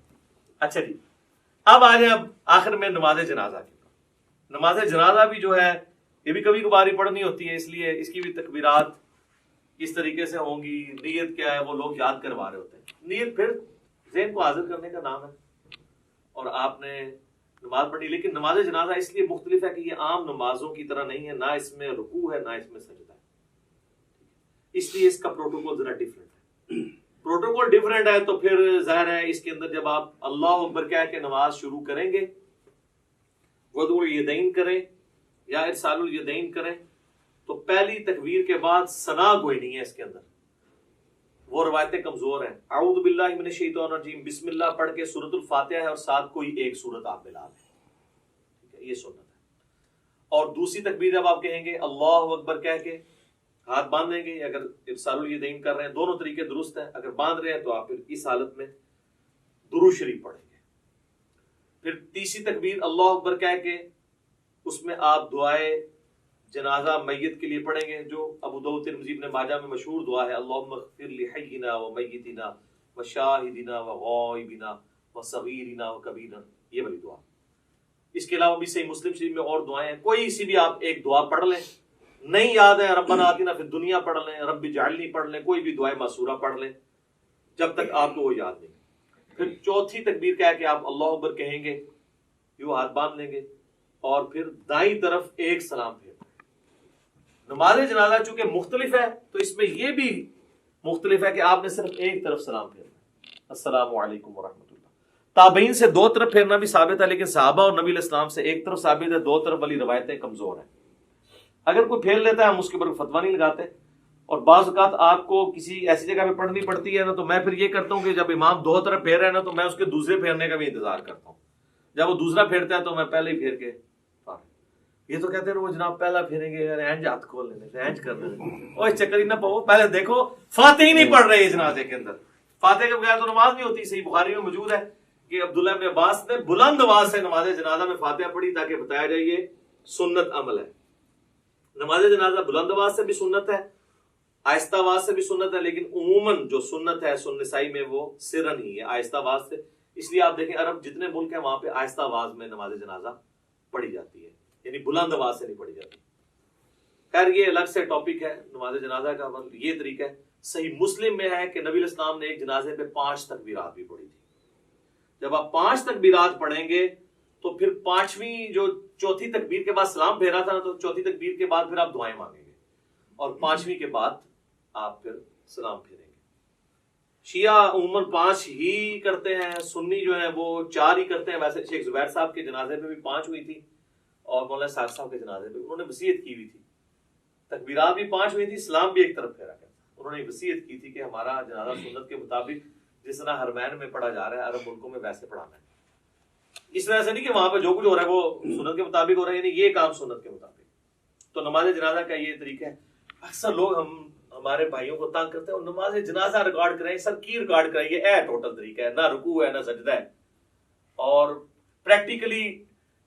اچھا جی، اب آ جائیں اب آخر میں نماز جنازہ کی. نماز جنازہ بھی جو ہے یہ بھی کبھی کبھار پڑھنی ہوتی ہے، اس لیے اس کی بھی تکبیرات اس طریقے سے ہوں گی. نیت کیا ہے وہ لوگ یاد کروا رہے ہوتے ہیں. نیت پھر ذہن کو حاضر کرنے کا نام ہے اور آپ نے نماز پڑھی. لیکن نماز جنازہ اس لیے مختلف ہے کہ یہ عام نمازوں کی طرح نہیں ہے، نہ اس میں رکوع ہے نہ اس میں سجدہ ہے، اس لیے اس کا پروٹوکول ذرا ڈیفرنٹ ہے. پروٹوکول ڈیفرنٹ ہے تو پھر ظاہر ہے اس کے اندر جب آپ اللہ اکبر کہہ کے نماز شروع کریں گے، وضو الیدین کریں یا ارسال الیدین کریں، تو پہلی تکبیر کے بعد ثنا گوئی نہیں ہے اس کے اندر. وہ روایتیں کمزور ہیں. اعوذ باللہ من الشیطان الرجیم، بسم اللہ پڑھ کے سورۃ الفاتحہ ہے اور ساتھ کوئی ایک سورت آپ ملا لیں، یہ سنت ہے. اور دوسری تکبیر جب آپ کہیں گے اللہ اکبر کہہ کے ہاتھ باندھ لیں گے. اگر ارسال الیدین کر رہے ہیں دونوں طریقے درست ہیں، اگر باندھ رہے ہیں تو آپ پھر اس حالت میں درود شریف پڑھیں گے. پھر تیسری تکبیر اللہ اکبر کہہ کے اس میں آپ دعائے جنازہ میت کے لیے پڑھیں گے، جو ابو داؤد ترمذی ابن ماجہ میں مشہور دعا ہے، اللہم اغفر لحینا ومیتنا وشاہدنا وغائبنا وصغیرنا وکبیرنا، یہ والی دعا. اس کے علاوہ بھی صحیح مسلم شریف میں اور دعائیں ہیں، کوئی سی بھی آپ ایک دعا پڑھ لیں. نہیں یاد ہے ربنا آتنا فی الدنیا پڑھ لیں، رب اجعلنی پڑھ لیں، کوئی بھی دعائے معصورہ پڑھ لیں جب تک آپ کو وہ یاد نہیں. پھر چوتھی تکبیر کہہ کے آپ اللہ اکبر کہیں گے، یوں ہاتھ باندھ لیں گے اور پھر دائیں طرف ایک سلام پھیر. نماز جنازہ چونکہ مختلف ہے تو اس میں یہ بھی مختلف ہے کہ آپ نے صرف ایک طرف سلام پھیرنا، السلام علیکم ورحمۃ اللہ. تابعین سے دو طرف پھیرنا بھی ثابت ہے، لیکن صحابہ اور نبی علیہ السلام سے ایک طرف ثابت ہے. دو طرف والی روایتیں کمزور ہیں. اگر کوئی پھیر لیتا ہے ہم اس کے اوپر فتویٰ نہیں لگاتے. اور بعض اوقات آپ کو کسی ایسی جگہ پہ پڑھنی پڑتی ہے نا، تو میں پھر یہ کرتا ہوں کہ جب امام دو طرف پھیر رہے ہیں نا تو میں اس کے دوسرے پھیرنے کا بھی انتظار کرتا ہوں. جب وہ دوسرا پھیرتا ہے تو میں پہلے ہی پھیر کے. یہ تو کہتے ہیں وہ جناب پہلا پھیریں گے، اینج ہاتھ کھول لینے، اینج کر لینے، اور اس چکر ہی نہ پاؤ. پہلے دیکھو فاتحہ ہی نہیں پڑھ رہے جنازے کے اندر. فاتحہ کے بغیر تو نماز نہیں ہوتی. صحیح بخاری میں موجود ہے کہ عبداللہ ابن عباس نے بلند آواز سے نماز جنازہ میں فاتحہ پڑھی تاکہ بتایا جائے یہ سنت عمل ہے. نماز جنازہ بلند آواز سے بھی سنت ہے، آہستہ آواز سے بھی سنت ہے، لیکن عموماً جو سنت ہے سنن نسائی میں وہ سرن ہی ہے، آہستہ آواز سے. اس لیے آپ دیکھیں عرب جتنے ملک ہیں وہاں پہ آہستہ آواز میں نماز جنازہ پڑھی جاتی ہے، یعنی بلند آواز سے نہیں پڑھی جاتی. خیر یہ الگ سے ٹاپک ہے نماز جنازہ کا. یہ طریقہ ہے. صحیح مسلم میں ہے کہ نبی علیہ السلام نے ایک جنازے پہ 5 تکبیرات بھی پڑھی تھی. جب آپ 5 تکبیرات پڑھیں گے تو پھر پانچویں جو چوتھی تکبیر کے بعد سلام پھیرا تھا نا، تو چوتھی تکبیر کے بعد پھر آپ دعائیں مانگیں گے اور پانچویں کے بعد آپ پھر سلام پھیریں گے. شیعہ عموماً 5 ہی کرتے ہیں، سنی جو ہیں وہ 4 ہی کرتے ہیں. ویسے شیخ زبیر صاحب کے جنازے پہ بھی 5 ہوئی تھی اور مولانا ساق صاحب کے جنازے پہ انہوں نے وصیت کی ہوئی تھی، تکبیرات بھی 5 ہوئی تھی، سلام بھی ایک طرف پھیرا گیا. انہوں نے وصیت کی تھی کہ ہمارا جنازہ سنت کے مطابق جس طرح حرمین میں پڑھا جا رہا ہے عرب ملکوں میں ویسے پڑھانا ہے. اس طرح سے نہیں کہ وہاں پہ جو کچھ ہو رہا ہے وہ سنت کے مطابق ہو رہا ہے، یعنی یہ کام سنت کے مطابق. تو نماز جنازہ کا یہ طریقہ ہے. اکثر لوگ ہمارے بھائیوں کو تنگ کرتے ہیں اور نماز جنازہ ریکارڈ کریں، سر کی ریکارڈ کریں، یہ ٹوٹل طریقہ ہے، نہ رکوع ہے نہ سجدہ ہے. اور پریکٹیکلی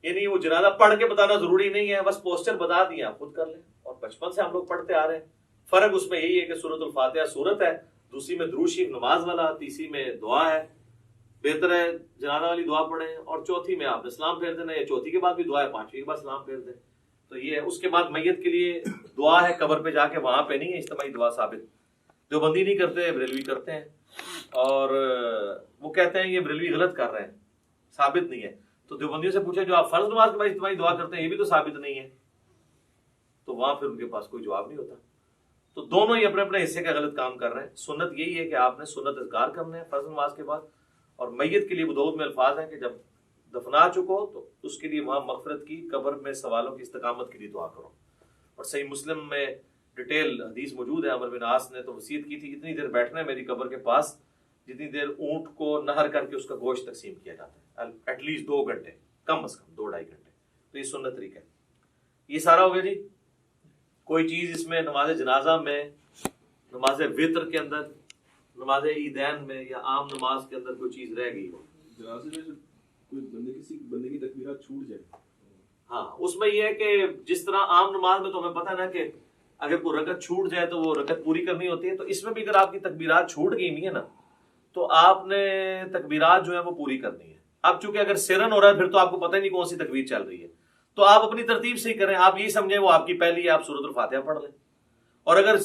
یعنی وہ جنازہ پڑھ کے بتانا ضروری نہیں ہے، بس پوسچر بتا دیا آپ خود کر لیں. اور بچپن سے ہم لوگ پڑھتے آ رہے ہیں. فرق اس میں یہی ہے کہ سورۃ الفاتحہ سورت ہے، دوسری میں درود شریف نماز والا، تیسری میں دعا ہے. بہتر ہے جنازہ والی دعا پڑھیں اور چوتھی میں آپ نے سلام پھیر دینا، یا چوتھی کے بعد بھی دعا ہے، پانچویں کے بعد سلام پھیر دیں. تو یہ ہے. اس کے بعد میت کے لیے دعا ہے قبر پہ جا کے، وہاں پہ نہیں ہے اجتماعی دعا ثابت. دیوبندی نہیں کرتے، بریلوی کرتے ہیں، اور وہ کہتے ہیں یہ بریلوی غلط کر رہے ہیں، ثابت نہیں ہے. تو دیوبندیوں سے پوچھا جو آپ فرض نماز کے بعد اجتماعی دعا کرتے ہیں یہ بھی تو ثابت نہیں ہے، تو وہاں پھر ان کے پاس کوئی جواب نہیں ہوتا. تو دونوں ہی اپنے اپنے حصے کا غلط کام کر رہے ہیں. سنت یہی ہے کہ آپ نے سنت اذکار کرنے ہیں فرض نماز کے بعد. اور میت کے لیے ابو داؤد میں الفاظ ہیں کہ جب دفنا چکو تو اس کے لیے وہاں مغفرت کی، قبر میں سوالوں کی استقامت کے لیے دعا کرو. اور صحیح مسلم میں ڈیٹیل حدیث موجود ہے. عمر بن عاص نے تو وصیت کی تھی اتنی دیر بیٹھنا ہے میری قبر کے پاس جتنی دیر اونٹ کو نہر کر کے اس کا گوشت تقسیم کیا جاتا ہے، ایٹ لیسٹ 2 گھنٹے، کم از کم 2-2.5 گھنٹے. تو یہ سنت طریقہ ہے. یہ سارا ہو گیا جی. کوئی چیز اس میں نماز جنازہ میں، نماز وطر کے اندر، نماز عیدین میں یا عام نماز کے اندر کوئی چیز رہ گئی ہو؟ جنازے میں کوئی کسی بندے کی تکبیرات چھوٹ جائے، ہاں اس میں یہ ہے کہ جس طرح عام نماز میں تو ہمیں پتہ نا کہ اگر کوئی رکعت چھوٹ جائے تو وہ رکعت پوری کرنی ہوتی ہے، تو اس میں بھی اگر آپ کی تکبیرات چھوٹ گئی ہوئی ہیں نا تو آپ نے تکبیرات جو ہیں وہ پوری کرنی ہے. اب چونکہ اگر سرن ہو رہا ہے پھر تو آپ کو پتہ ہی نہیں کون سی تکبیر چل رہی ہے، تو آپ اپنی ترتیب سے ہی کریں. آپ یہی سمجھیں وہ آپ کی پہلی ہے، آپ سورۃ الفاتحہ پڑھ لیں، اور اگر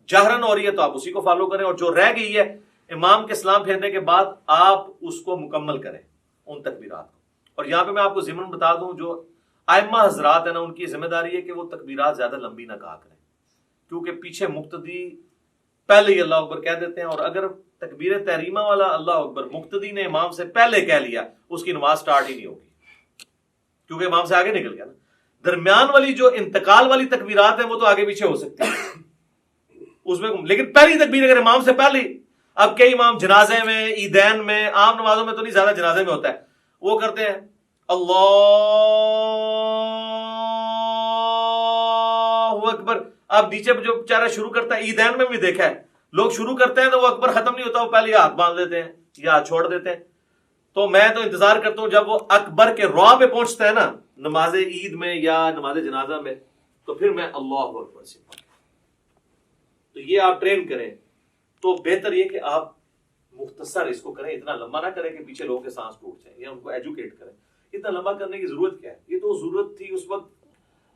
جہرن ہو رہی ہے تو آپ اسی کو فالو کریں، اور جو رہ گئی ہے امام کے سلام پھیرنے کے بعد آپ اس کو مکمل کریں ان تکبیرات کو. اور یہاں پہ میں آپ کو ضمن بتا دوں، جو ائمہ حضرات ہیں نا ان کی ذمہ داری ہے کہ وہ تکبیرات زیادہ لمبی نہ کہا کریں، کیونکہ پیچھے مقتدی پہلے ہی اللہ اکبر کہہ دیتے ہیں، اور اگر تکبیر تحریمہ والا اللہ اکبر مقتدی نے امام سے پہلے کہہ لیا اس کی نماز سٹارٹ ہی نہیں ہوگی، کیونکہ امام سے آگے نکل گیا نا. درمیان والی جو انتقال والی تکبیرات ہیں وہ تو آگے پیچھے ہو سکتی ہیں اس میں، لیکن پہلی تکبیر اگر امام سے پہلی. اب کئی امام جنازے میں، عیدین میں، عام نمازوں میں تو نہیں، زیادہ جنازے میں ہوتا ہے، وہ کرتے ہیں اللہ اکبر. اب نیچے جو بیچارہ شروع کرتا ہے، عیدین میں بھی دیکھا ہے لوگ شروع کرتے ہیں تو وہ اکبر ختم نہیں ہوتا، وہ پہلے ہاتھ باندھ دیتے ہیں یا ہاتھ چھوڑ دیتے ہیں. تو میں تو انتظار کرتا ہوں جب وہ اکبر کے رع پہ پہنچتا ہے نا نماز عید میں یا نماز جنازہ میں، تو پھر میں اللہ اکبر سے پڑھوں. تو یہ آپ ٹرین کریں تو بہتر یہ کہ آپ مختصر اس کو کریں، اتنا لمبا نہ کریں کہ پیچھے لوگوں کے سانس ٹوٹ جائیں، یا ان کو ایجوکیٹ کریں. اتنا لمبا کرنے کی ضرورت کیا ہے؟ یہ تو ضرورت تھی اس وقت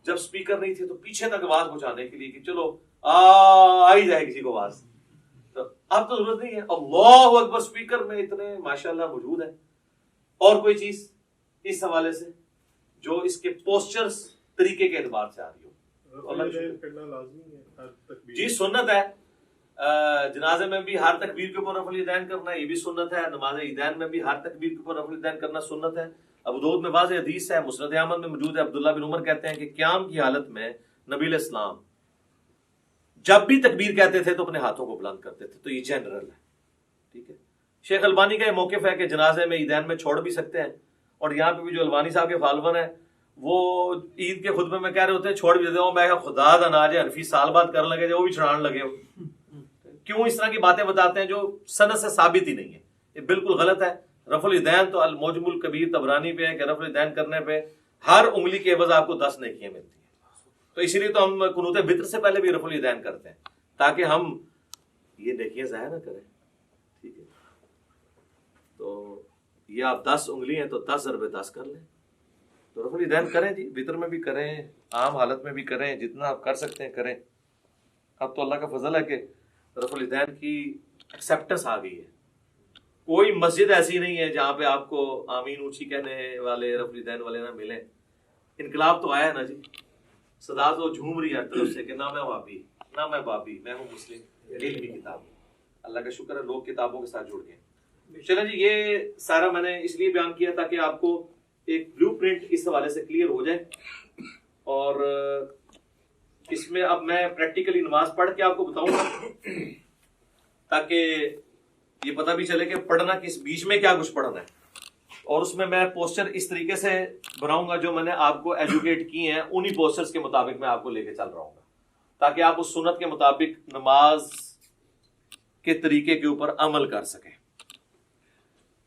جب سپیکر نہیں تھے تو پیچھے تک آواز پہنچانے کے لیے کہ چلو آ ہی جائے کسی کو آواز. تو اب تو ضرورت نہیں ہے. اللہ اکبر سپیکر میں اتنے ماشاءاللہ موجود ہے. اور کوئی چیز اس حوالے سے جو اس کے پوسچرز طریقے کے اعتبار سے آ رہی ہو؟ جی سنت ہے. جنازے میں بھی ہر تکبیر کے اوپر رفع الیدین کرنا، یہ بھی سنت ہے. نماز عیدین میں بھی ہر تکبیر کے اوپر رفع الیدین کرنا سنت ہے. ابو داؤد میں واضح حدیث ہے، مسند احمد میں موجود ہے. عبداللہ بن عمر کہتے ہیں کہ قیام کی حالت میں نبی علیہ السلام جب بھی تکبیر کہتے تھے تو اپنے ہاتھوں کو بلند کرتے تھے. تو یہ جنرل ہے، ٹھیک ہے. شیخ البانی کا یہ موقف ہے کہ جنازے میں عیدین میں چھوڑ بھی سکتے ہیں، اور یہاں پہ بھی جو البانی صاحب کے فالوور ہیں وہ عید کے خطبے میں کہہ رہے ہوتے ہیں چھوڑ بھی دیتے ہوں. میں خدا دا ناج حنفی سال بعد کرنے لگے جو وہ بھی چھڑان لگے ہو. کیوں اس طرح کی باتیں بتاتے ہیں جو سند سے ثابت ہی نہیں ہے؟ یہ بالکل غلط ہے. رفع الیدین تو المعجم الکبیر طبرانی پہ ہے کہ رفع الیدین کرنے پہ ہر انگلی کے عوض آپ کو 10 نیکیاں ملتی ہیں. تو اسی لیے تو ہم قنوت وتر سے پہلے بھی رفع الیدین کرتے ہیں تاکہ ہم یہ نیکیاں ضائع نہ کریں، ٹھیک ہے. تو یہ آپ 10 انگلی ہیں تو 10 ضرب 10 کر لیں. تو رفع الیدین کریں جی، وتر میں بھی کریں، عام حالت میں بھی کریں، جتنا آپ کر سکتے ہیں کریں. اب تو اللہ کا فضل ہے کہ رفع الیدین کی ایکسیپٹنس آ گئی ہے. کوئی مسجد ایسی نہیں ہے جہاں پہ آپ کو آمین اونچی کہنے والے رفع الیدین والے نہ ملیں. انقلاب تو آیا ہے نا جی، صدا تو جھوم رہی ہے ہر طرف سے کہ نہ میں وہابی نہ میں بابی، میں ہوں مسلم، علمی کتاب. اللہ کا شکر ہے لوگ کتابوں کے ساتھ جڑ گئے. چلیں جی، یہ سارا میں نے اس لیے بیان کیا تاکہ آپ کو ایک بلو پرنٹ اس حوالے سے کلیئر ہو جائے. اور اس میں اب میں پریکٹیکلی نماز پڑھ کے آپ کو بتاؤں گا تاکہ یہ پتہ بھی چلے کہ پڑھنا کس بیچ میں کیا کچھ پڑھنا ہے. اور اس میں پوسچر اس طریقے سے بناؤں گا جو میں نے آپ کو ایجوکیٹ کی ہیں، انہی پوسچرز کے مطابق میں آپ کو لے کے چل رہا ہوں گا تاکہ آپ اس سنت کے مطابق نماز کے طریقے کے اوپر عمل کر سکیں.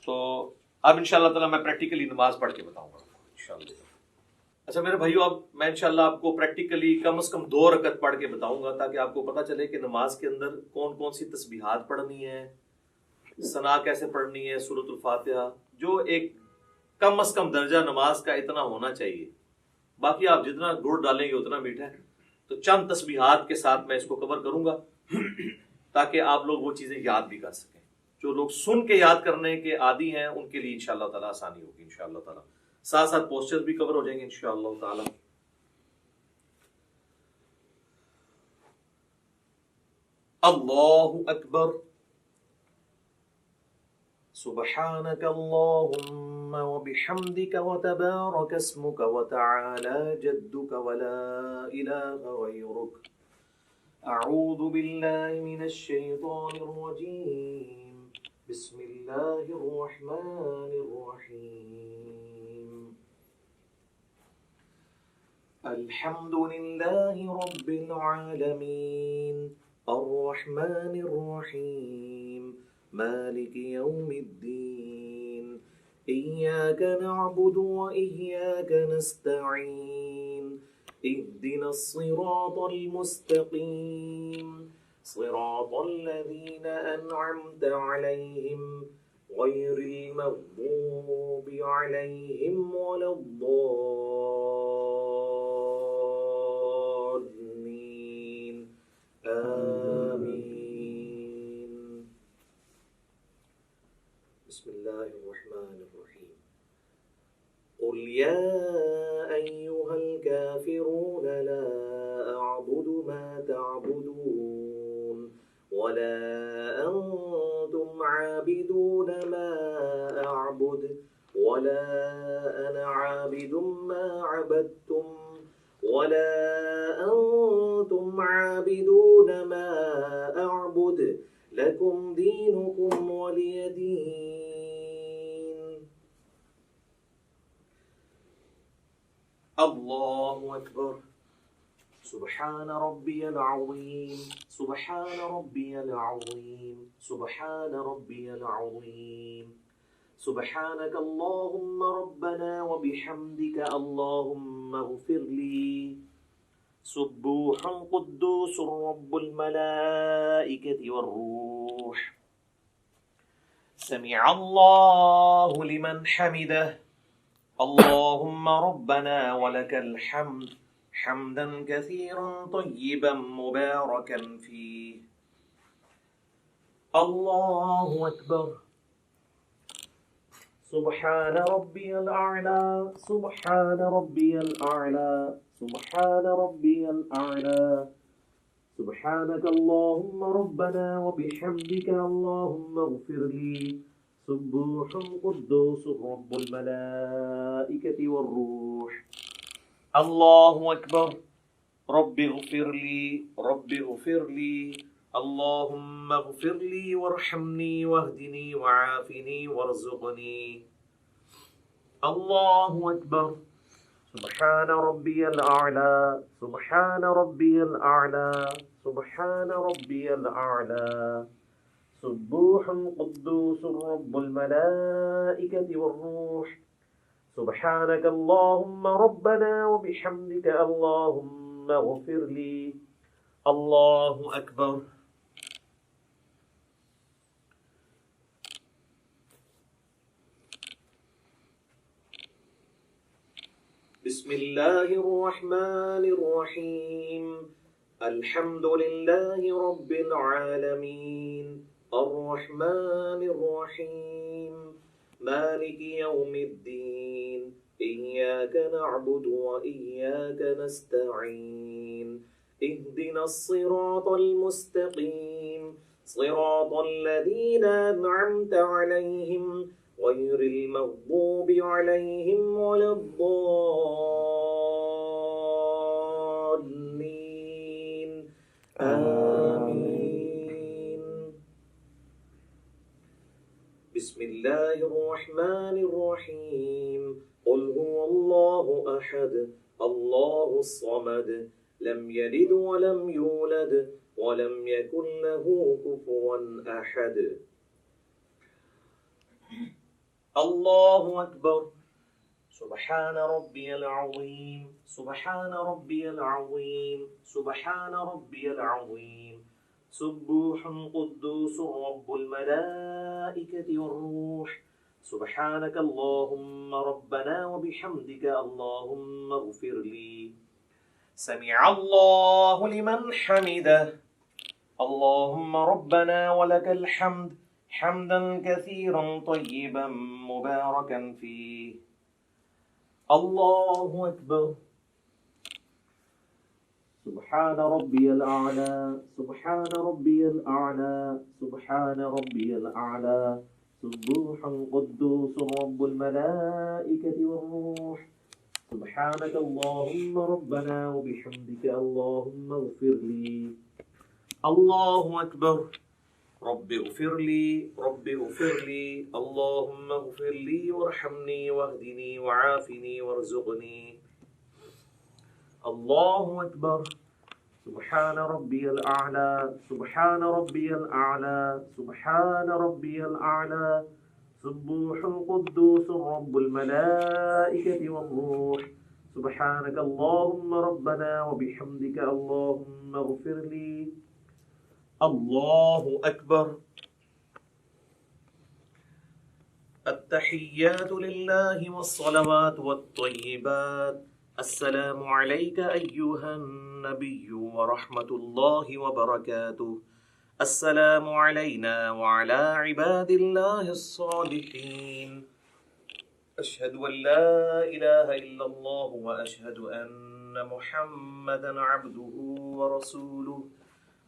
تو اب انشاءاللہ تعالی میں پریکٹیکلی نماز پڑھ کے بتاؤں گا انشاءاللہ. اچھا میرے بھائیو، اب میں انشاءاللہ آپ کو پریکٹیکلی کم از کم 2 رکعت پڑھ کے بتاؤں گا تاکہ آپ کو پتہ چلے کہ نماز کے اندر کون کون سی تسبیحات پڑھنی ہے، ثنا کیسے پڑھنی ہے، سورۃ الفاتحہ، جو ایک کم از کم درجہ نماز کا اتنا ہونا چاہیے. باقی آپ جتنا گڑ ڈالیں گے اتنا میٹھا ہے. تو چند تسبیحات کے ساتھ میں اس کو کور کروں گا تاکہ آپ لوگ وہ چیزیں یاد بھی کر سکیں. جو لوگ سن کے یاد کرنے کے عادی ہیں ان کے لیے انشاءاللہ تعالی آسانی ہوگی انشاءاللہ تعالی. ساتھ ساتھ پوسچر بھی کور ہو جائیں گے انشاءاللہ تعالی. اللہ اکبر. سبحانك اللهم وبحمدك وتبارك اسمك وتعالى جدك ولا إله غيرك. أعوذ بالله من الشيطان الرجيم. بسم الله الرحمن الرحيم الحمد لله رب العالمين الرحمن الرحيم مالك يوم الدين إياك نعبد وإياك نستعين اهدنا الصراط المستقيم صراط الذين أنعمت عليهم غير المغضوب عليهم ولا الضالين آمين بسم الله الرحمن الرحيم قل يا أيها الكافرون لا أعبد ما تعبدون ولا أنتم عابدون ما أعبد ولا أنا عابد ما عبدتم ولا أنتم عابدون ما أعبد لكم دينكم ولي دين الله أكبر سبحان ربي العظيم سبحان ربي العظيم سبحان ربي العظيم سبحانك اللهم ربنا وبحمدك اللهم اغفر لي سبوح قدوس رب الملائكة والروح سمع الله لمن حمده اللهم ربنا ولك الحمد حمدا كثيرا طيبا مباركا فيه الله أكبر سبحان ربي الأعلى سبحان ربي الأعلى سبحان ربي الأعلى سبحانك اللهم ربنا وبحمدك اللهم اغفر لي سبوح قدوس رب الملائكة والروح الله أكبر رب اغفر لي رب اغفر لي اللهم اغفر لي وارحمني واهدني وعافني وارزقني الله أكبر سبحان ربي الأعلى سبحان ربي الأعلى سبحان ربي الأعلى سبوح قدوس رب الملائكة والروح سبحانك اللهم ربنا وبحمدك اللهم اغفر لي الله أكبر بسم الله الرحمن الرحيم الحمد لله رب العالمين الرحمن الرحيم مالك يوم الدين إياك نعبد وإياك نستعين اهدنا الصراط المستقيم صراط الذين أنعمت عليهم غير المغضوب عليهم ولا الضالين آمين بسم الله الرحمن الرحيم قل هو الله أحد الله الصمد لم يلد ولم يولد ولم يكن له كفوا أحد الله أكبر سبحان ربي العظيم سبحان ربي العظيم سبحان ربي العظيم سبوح قدوس رب الملائكة والروح سبحانك اللهم ربنا وبحمدك اللهم اغفر لي سمع الله لمن حمده اللهم ربنا ولك الحمد حمدا كثيرا طيبا مباركا فيه الله أكبر سبحان ربي الأعلى سبحان ربي الأعلى سبحان ربي الأعلى سبوح قدوس رب الملائكة والروح سبحانك اللهم ربنا وبحمدك اللهم اغفر لي الله أكبر رب اغفر لي اللهم اغفر لي وارحمني واهدني وعافني وارزقني. الله أكبر. سبحان ربي الأعلى سبحان ربي الأعلى سبحان ربي الأعلى سبوح القدوس رب الملائكة والروح. سبحانك اللهم ربنا وبحمدك اللهم اغفر لي. الله أكبر. التحيات لله والصلوات والطيبات. السلام عليك أيها النبي ورحمة الله وبركاته. السلام علينا وعلى عباد الله الصالحين. أشهد أن لا إله إلا الله وأشهد أن محمدا عبده ورسوله.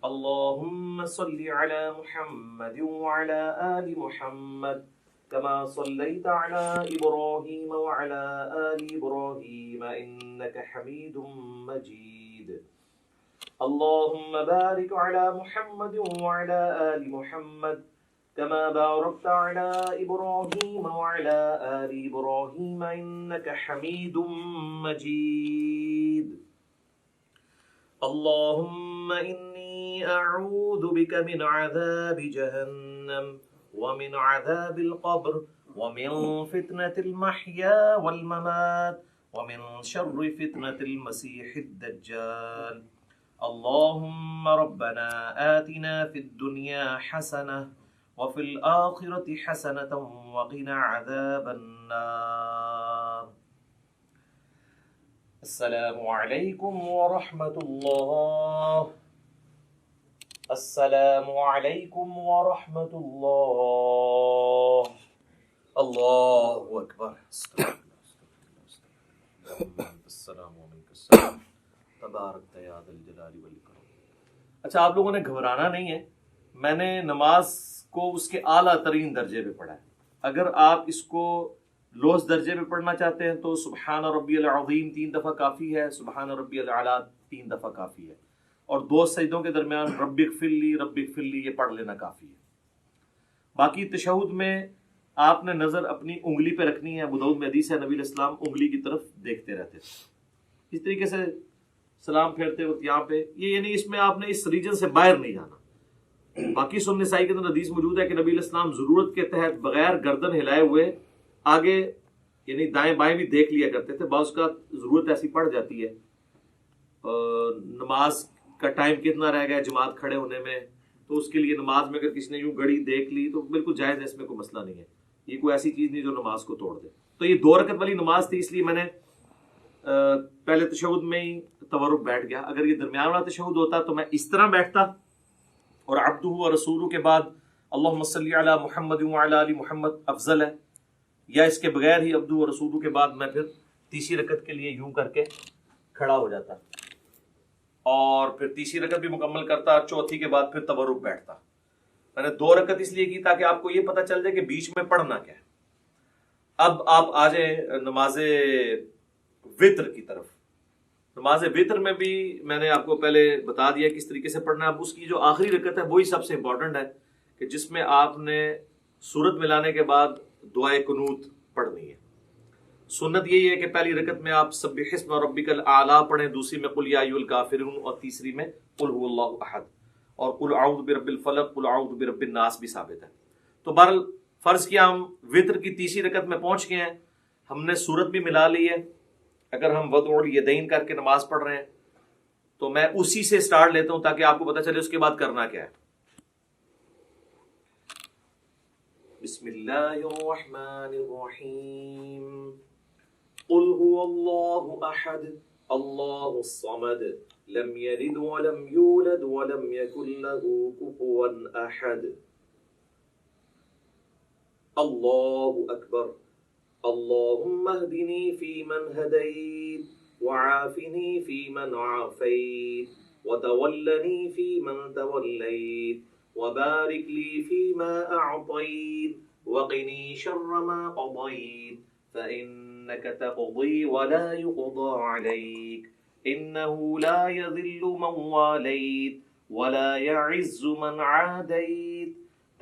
اللهم صل على محمد وعلى آل محمد كما صليت على إبراهيم وعلى آل إبراهيم إنك حميد مجيد. اللهم بارك على محمد وعلى آل محمد كما باركت على إبراهيم وعلى آل إبراهيم إنك حميد مجيد. اللهم إني أعوذ بك من عذاب جهنم ومن عذاب القبر ومن فتنة المحيا والممات ومن شر فتنة المسيح الدجال. اللهم ربنا آتنا في الدنيا حسنة وفي الآخرة حسنة وقنا عذاب النار. السلام علیکم ورحمۃ اللہ. السلام علیکم ورحمۃ اللہ. اللہ اکبر. السلام علیکم. تبارک یا ذا الجلال والاکرام. اچھا، آپ لوگوں نے گھبرانا نہیں ہے. میں نے نماز کو اس کے اعلیٰ ترین درجے پہ پڑھا ہے. اگر آپ اس کو لوز درجے پہ پڑھنا چاہتے ہیں تو سبحان ربی العظیم 3 دفعہ کافی ہے، سبحان ربی الاعلیٰ 3 دفعہ کافی ہے، اور 2 سجدوں کے درمیان رب اغفر لی یہ پڑھ لینا کافی ہے. باقی تشہد میں آپ نے نظر اپنی انگلی پہ رکھنی ہے. ابو داؤد میں حدیث ہے نبی علیہ السلام انگلی کی طرف دیکھتے رہتے تھے. اس طریقے سے سلام پھیرتے وقت یہاں پہ یہ یعنی اس میں آپ نے اس ریجن سے باہر نہیں جانا. باقی سنن نسائی کے اندر حدیث موجود ہے کہ نبی علیہ السلام ضرورت کے تحت بغیر گردن ہلائے ہوئے آگے یعنی دائیں بائیں بھی دیکھ لیا کرتے تھے. بعض کا ضرورت ایسی پڑ جاتی ہے، نماز کا ٹائم کتنا رہ گیا جماعت کھڑے ہونے میں، تو اس کے لیے نماز میں اگر کسی نے یوں گھڑی دیکھ لی تو بالکل جائز ہے، اس میں کوئی مسئلہ نہیں ہے. یہ کوئی ایسی چیز نہیں جو نماز کو توڑ دے. تو یہ 2 رکعت والی نماز تھی، اس لیے میں نے پہلے تشہد میں ہی تورک بیٹھ گیا. اگر یہ درمیان والا تشہد ہوتا تو میں اس طرح بیٹھتا اور عبدہ و رسولہ کے بعد اللہم صلی علی محمد وعلی آل محمد افضل ہے، یا اس کے بغیر ہی عبدہ و رسولہ کے بعد میں پھر تیسری رکعت کے لیے یوں کر کے کھڑا ہو جاتا اور پھر تیسری رکعت بھی مکمل کرتا، چوتھی کے بعد پھر تورک بیٹھتا. میں نے 2 رکعت اس لیے کی تاکہ آپ کو یہ پتہ چل جائے کہ بیچ میں پڑھنا کیا ہے. اب آپ آ جائیں نماز وتر کی طرف. نماز وتر میں بھی میں نے آپ کو پہلے بتا دیا کس طریقے سے پڑھنا ہے. اب اس کی جو آخری رکعت ہے وہی سب سے امپورٹنٹ ہے کہ جس میں آپ نے سورت ملانے کے بعد دعائے قنوت پڑھنی ہے. سنت یہی ہے کہ پہلی رکعت میں آپ سبح اسم ربک الاعلی پڑھیں، دوسری میں قل یا ایھا الکافرون، اور تیسری میں قل ھو اللہ احد، اور قل اعوذ برب الفلق قل اعوذ برب الناس بھی ثابت ہے. تو بہرحال فرض کیا ہم وتر کی تیسری رکعت میں پہنچ گئے ہیں، ہم نے سورت بھی ملا لی ہے. اگر ہم وضع الیدین کر کے نماز پڑھ رہے ہیں تو میں اسی سے سٹارٹ لیتا ہوں تاکہ آپ کو پتہ چلے اس کے بعد کرنا کیا ہے. بسم اللہ الرحمن الرحیم. قل هو اللہ احد اللہ الصمد لم یلد ولم یولد ولم یکن له کفوا احد. اللہ اکبر. اللهم اهدني فيمن هديت وعافني فيمن عافيت وتولني فيمن توليت وبارك لي فيما أعطيت وقني شر ما قضيت فإنك تقضي ولا يقضى عليك إنه لا يذل من واليت ولا يعز من عاديت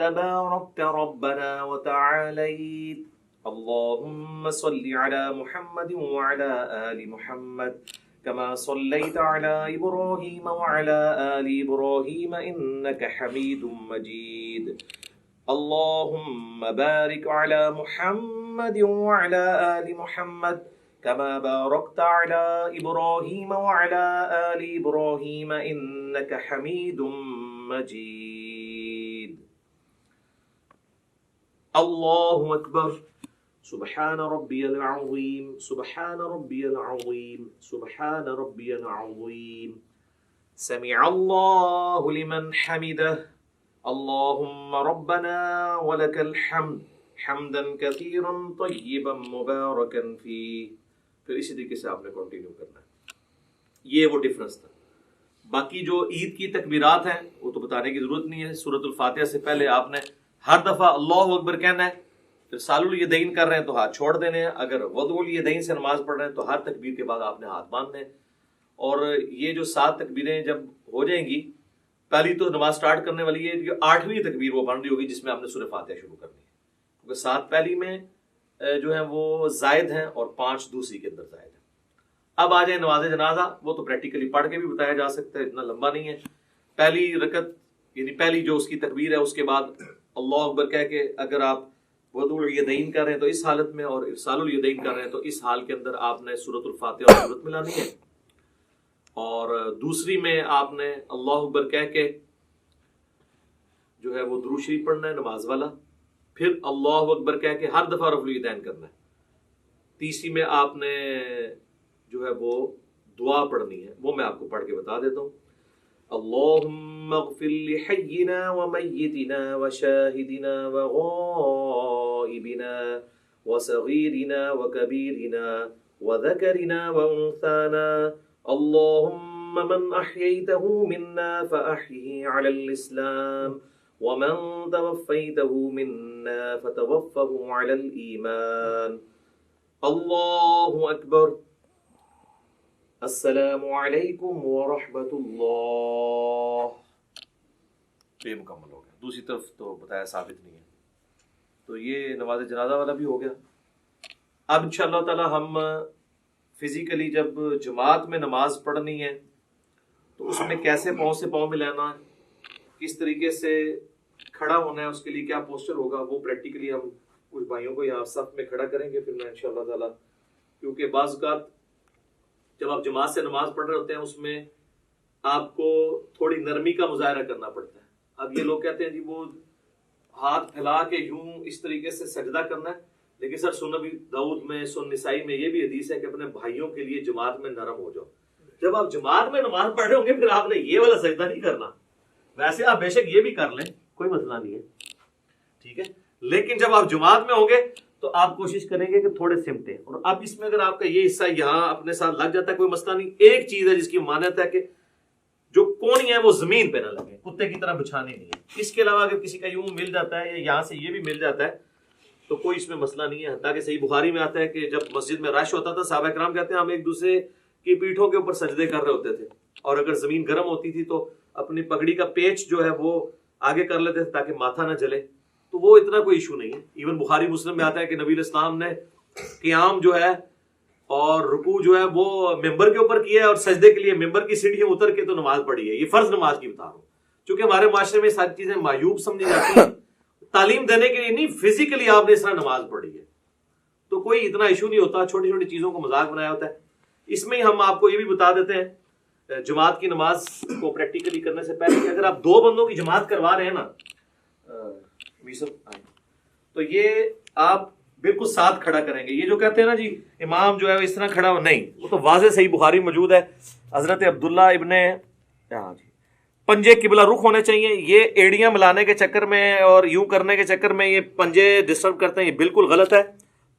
تباركت ربنا وتعاليت. اللهم صل على محمد وعلى آل محمد كما صليت على إبراهيم وعلى آل إبراهيم إنك حميد مجيد. اللهم بارك على محمد وعلى آل محمد كما باركت على إبراهيم وعلى آل إبراهيم إنك حميد مجيد. الله أكبر. سبحان ربي العظيم سبحان ربي العظيم سبحان ربي العظيم. سمع الله لمن حمده. اللهم ربنا ولك الحمد حمدا كثيرا طيبا مباركا فيه. پھر اسی طریقے سے آپ نے کنٹینیو کرنا ہے. یہ وہ ڈفرنس تھا. باقی جو عید کی تکبیرات ہیں وہ تو بتانے کی ضرورت نہیں ہے. سورۃ الفاتحہ سے پہلے آپ نے ہر دفعہ اللہ اکبر کہنا ہے. پھر سال الیدین کر رہے ہیں تو ہاتھ چھوڑ دینے ہیں. اگر وضع الیدین سے نماز پڑھ رہے ہیں تو ہر تکبیر کے بعد آپ نے ہاتھ باندھنے ہیں. اور یہ جو 7 تکبیریں جب ہو جائیں گی، پہلی تو نماز سٹارٹ کرنے والی ہے، جو 8ویں تکبیر وہ بن رہی ہوگی جس میں آپ نے سورہ فاتحہ شروع کرنی ہے، کیونکہ 7 پہلی میں جو ہیں وہ زائد ہیں اور 5 دوسری کے اندر زائد ہیں. اب آ جائیں نماز جنازہ. وہ تو پریکٹیکلی پڑھ کے بھی بتایا جا سکتا ہے، اتنا لمبا نہیں ہے. پہلی رکعت یعنی پہلی جو اس کی تکبیر ہے اس کے بعد اللہ اکبر کہہ کے اگر آپ وضع الیدین کر رہے ہیں تو اس حالت میں، اور ارسال الیدین کر رہے ہیں تو اس حال کے اندر آپ نے سورۃ الفاتحہ اور سورت ملانی ہے. اور دوسری میں آپ نے اللہ اکبر کہہ کے جو ہے وہ درود شریف پڑھنا ہے نماز والا. پھر اللہ اکبر کہہ کے ہر دفعہ رفع الیدین کرنا ہے. تیسری میں آپ نے جو ہے وہ دعا پڑھنی ہے، وہ میں آپ کو پڑھ کے بتا دیتا ہوں. اللہم اغفر لحینا ومیتنا وشاہدنا وغائبنا وصغیرنا وکبیرنا وذکرنا وانثانا. اللہم من احییتہ منا فاحیہ علی الاسلام ومن توفیتہ منا فتوفہ علی الایمان. اللہ اکبر. السلام علیکم ورحمۃ اللہ. یہ مکمل ہو گیا. دوسری طرف تو بتایا ثابت نہیں ہے. تو یہ نماز جنازہ والا بھی ہو گیا. اب انشاءاللہ تعالی ہم فزیکلی جب جماعت میں نماز پڑھنی ہے تو اس میں کیسے پاؤں سے پاؤں ملانا ہے، کس طریقے سے کھڑا ہونا ہے، اس کے لیے کیا پوسچر ہوگا، وہ پریکٹیکلی ہم کچھ بھائیوں کو یہاں صف میں کھڑا کریں گے. پھر میں انشاءاللہ تعالی، کیونکہ بعض اوقات جب آپ جماعت سے نماز پڑھ رہے ہوتے ہیں اس میں آپ کو تھوڑی نرمی کا مظاہرہ کرنا پڑتا ہے. اب یہ لوگ کہتے ہیں جی وہ ہاتھ پھیلا کے یوں اس طریقے سے سجدہ کرنا ہے، لیکن سر سنن ابی داؤد میں، سنن نسائی میں یہ بھی حدیث ہے کہ اپنے بھائیوں کے لیے جماعت میں نرم ہو جاؤ. جب آپ جماعت میں نماز پڑھ رہے ہوں گے پھر آپ نے یہ والا سجدہ نہیں کرنا. ویسے آپ بے شک یہ بھی کر لیں، کوئی مسئلہ نہیں ہے، ٹھیک ہے، لیکن جب آپ جماعت میں ہوں گے تو آپ کوشش کریں گے کہ تھوڑے سمٹیں. اور اب اس میں اگر آپ کا یہ حصہ یہاں اپنے ساتھ لگ جاتا ہے کوئی مسئلہ نہیں. ایک چیز ہے جس کی مانت ہے کہ جو کونی ہے وہ زمین پہ نہ لگے، کتے کی طرح بچھانی نہیں ہے. اس کے علاوہ اگر کسی کا یوں مل جاتا ہے یا یہاں سے یہ بھی مل جاتا ہے تو کوئی اس میں مسئلہ نہیں ہے. حتیٰ کہ صحیح بخاری میں آتا ہے کہ جب مسجد میں رش ہوتا تھا صحابہ کرام کہتے ہیں ہم ایک دوسرے کی پیٹھوں کے اوپر سجدے کر رہے ہوتے تھے، اور اگر زمین گرم ہوتی تھی تو اپنی پگڑی کا پیچ جو ہے وہ آگے کر لیتے تھے تاکہ ماتھا نہ جلے. تو وہ اتنا کوئی ایشو نہیں ہے. ایون بخاری مسلم میں آتا ہے کہ نبی علیہ السلام نے قیام جو ہے اور رکوع جو ہے وہ ممبر کے اوپر کیا ہے، اور سجدے کے لیے ممبر کی سیڑھیاں اتر کے تو نماز پڑھی ہے. یہ فرض نماز کی بتا رہا ہوں، چونکہ ہمارے معاشرے میں ساری چیزیں معیوب سمجھی جاتی ہیں. تعلیم دینے کے لیے نہیں، فزیکلی آپ نے اس طرح نماز پڑھی ہے تو کوئی اتنا ایشو نہیں ہوتا. چھوٹی چھوٹی چیزوں کو مذاق بنایا ہوتا ہے. اس میں ہم آپ کو یہ بھی بتا دیتے ہیں جماعت کی نماز کو پریکٹیکلی کرنے سے پہلے کہ اگر آپ 2 بندوں کی جماعت کروا رہے ہیں نا تو یہ آپ بالکل ساتھ کھڑا کریں گے. یہ جو کہتے ہیں نا جی امام جو ہے اس طرح کھڑا ہو، نہیں، وہ تو واضح صحیح بخاری موجود ہے. حضرت عبداللہ ابن پنجے قبلہ رخ ہونے چاہیے. یہ ایڑیاں ملانے کے چکر میں اور یوں کرنے کے چکر میں یہ پنجے ڈسٹرب کرتے ہیں، یہ بالکل غلط ہے.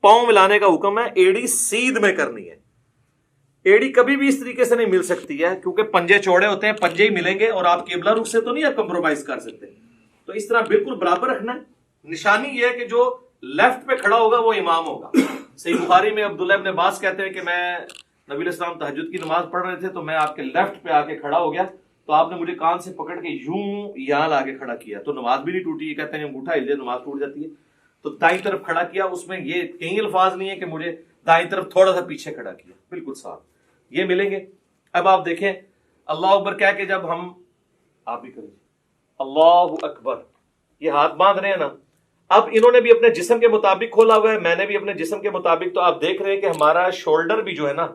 پاؤں ملانے کا حکم ہے، ایڑی سیدھ میں کرنی ہے. ایڑی کبھی بھی اس طریقے سے نہیں مل سکتی ہے کیونکہ پنجے چوڑے ہوتے ہیں، پنجے ہی ملیں گے اور آپ قبلہ رخ سے تو نہیں آپ کمپرومائز کر سکتے. تو اس طرح بالکل برابر رکھنا ہے. نشانی یہ ہے کہ جو لیفٹ پہ کھڑا ہوگا وہ امام ہوگا. صحیح بخاری میں عبداللہ ابن عباس کہتے ہیں کہ میں نبی علیہ السلام تہجد کی نماز پڑھ رہے تھے تو میں آپ کے لیفٹ پہ آ کے کھڑا ہو گیا تو آپ نے مجھے کان سے پکڑ کے یوں یہاں لا کے کھڑا کیا تو نماز بھی نہیں ٹوٹی. یہ کہتے ہیں انگوٹھا ہل جائے نماز ٹوٹ جاتی ہے. تو دائیں طرف کھڑا کیا, اس میں یہ کئی الفاظ نہیں ہے کہ مجھے دائیں طرف تھوڑا سا پیچھے کھڑا کیا, بالکل صاف. یہ ملیں گے. اب آپ دیکھیں اللہ اکبر کہہ کے جب ہم, آپ بھی کریں اللہ اکبر, یہ ہاتھ باندھ رہے ہیں نا, اب انہوں نے بھی اپنے جسم کے مطابق کھولا ہوا ہے, میں نے بھی اپنے جسم کے مطابق. تو آپ دیکھ رہے ہیں کہ ہمارا شولڈر بھی جو ہے نا,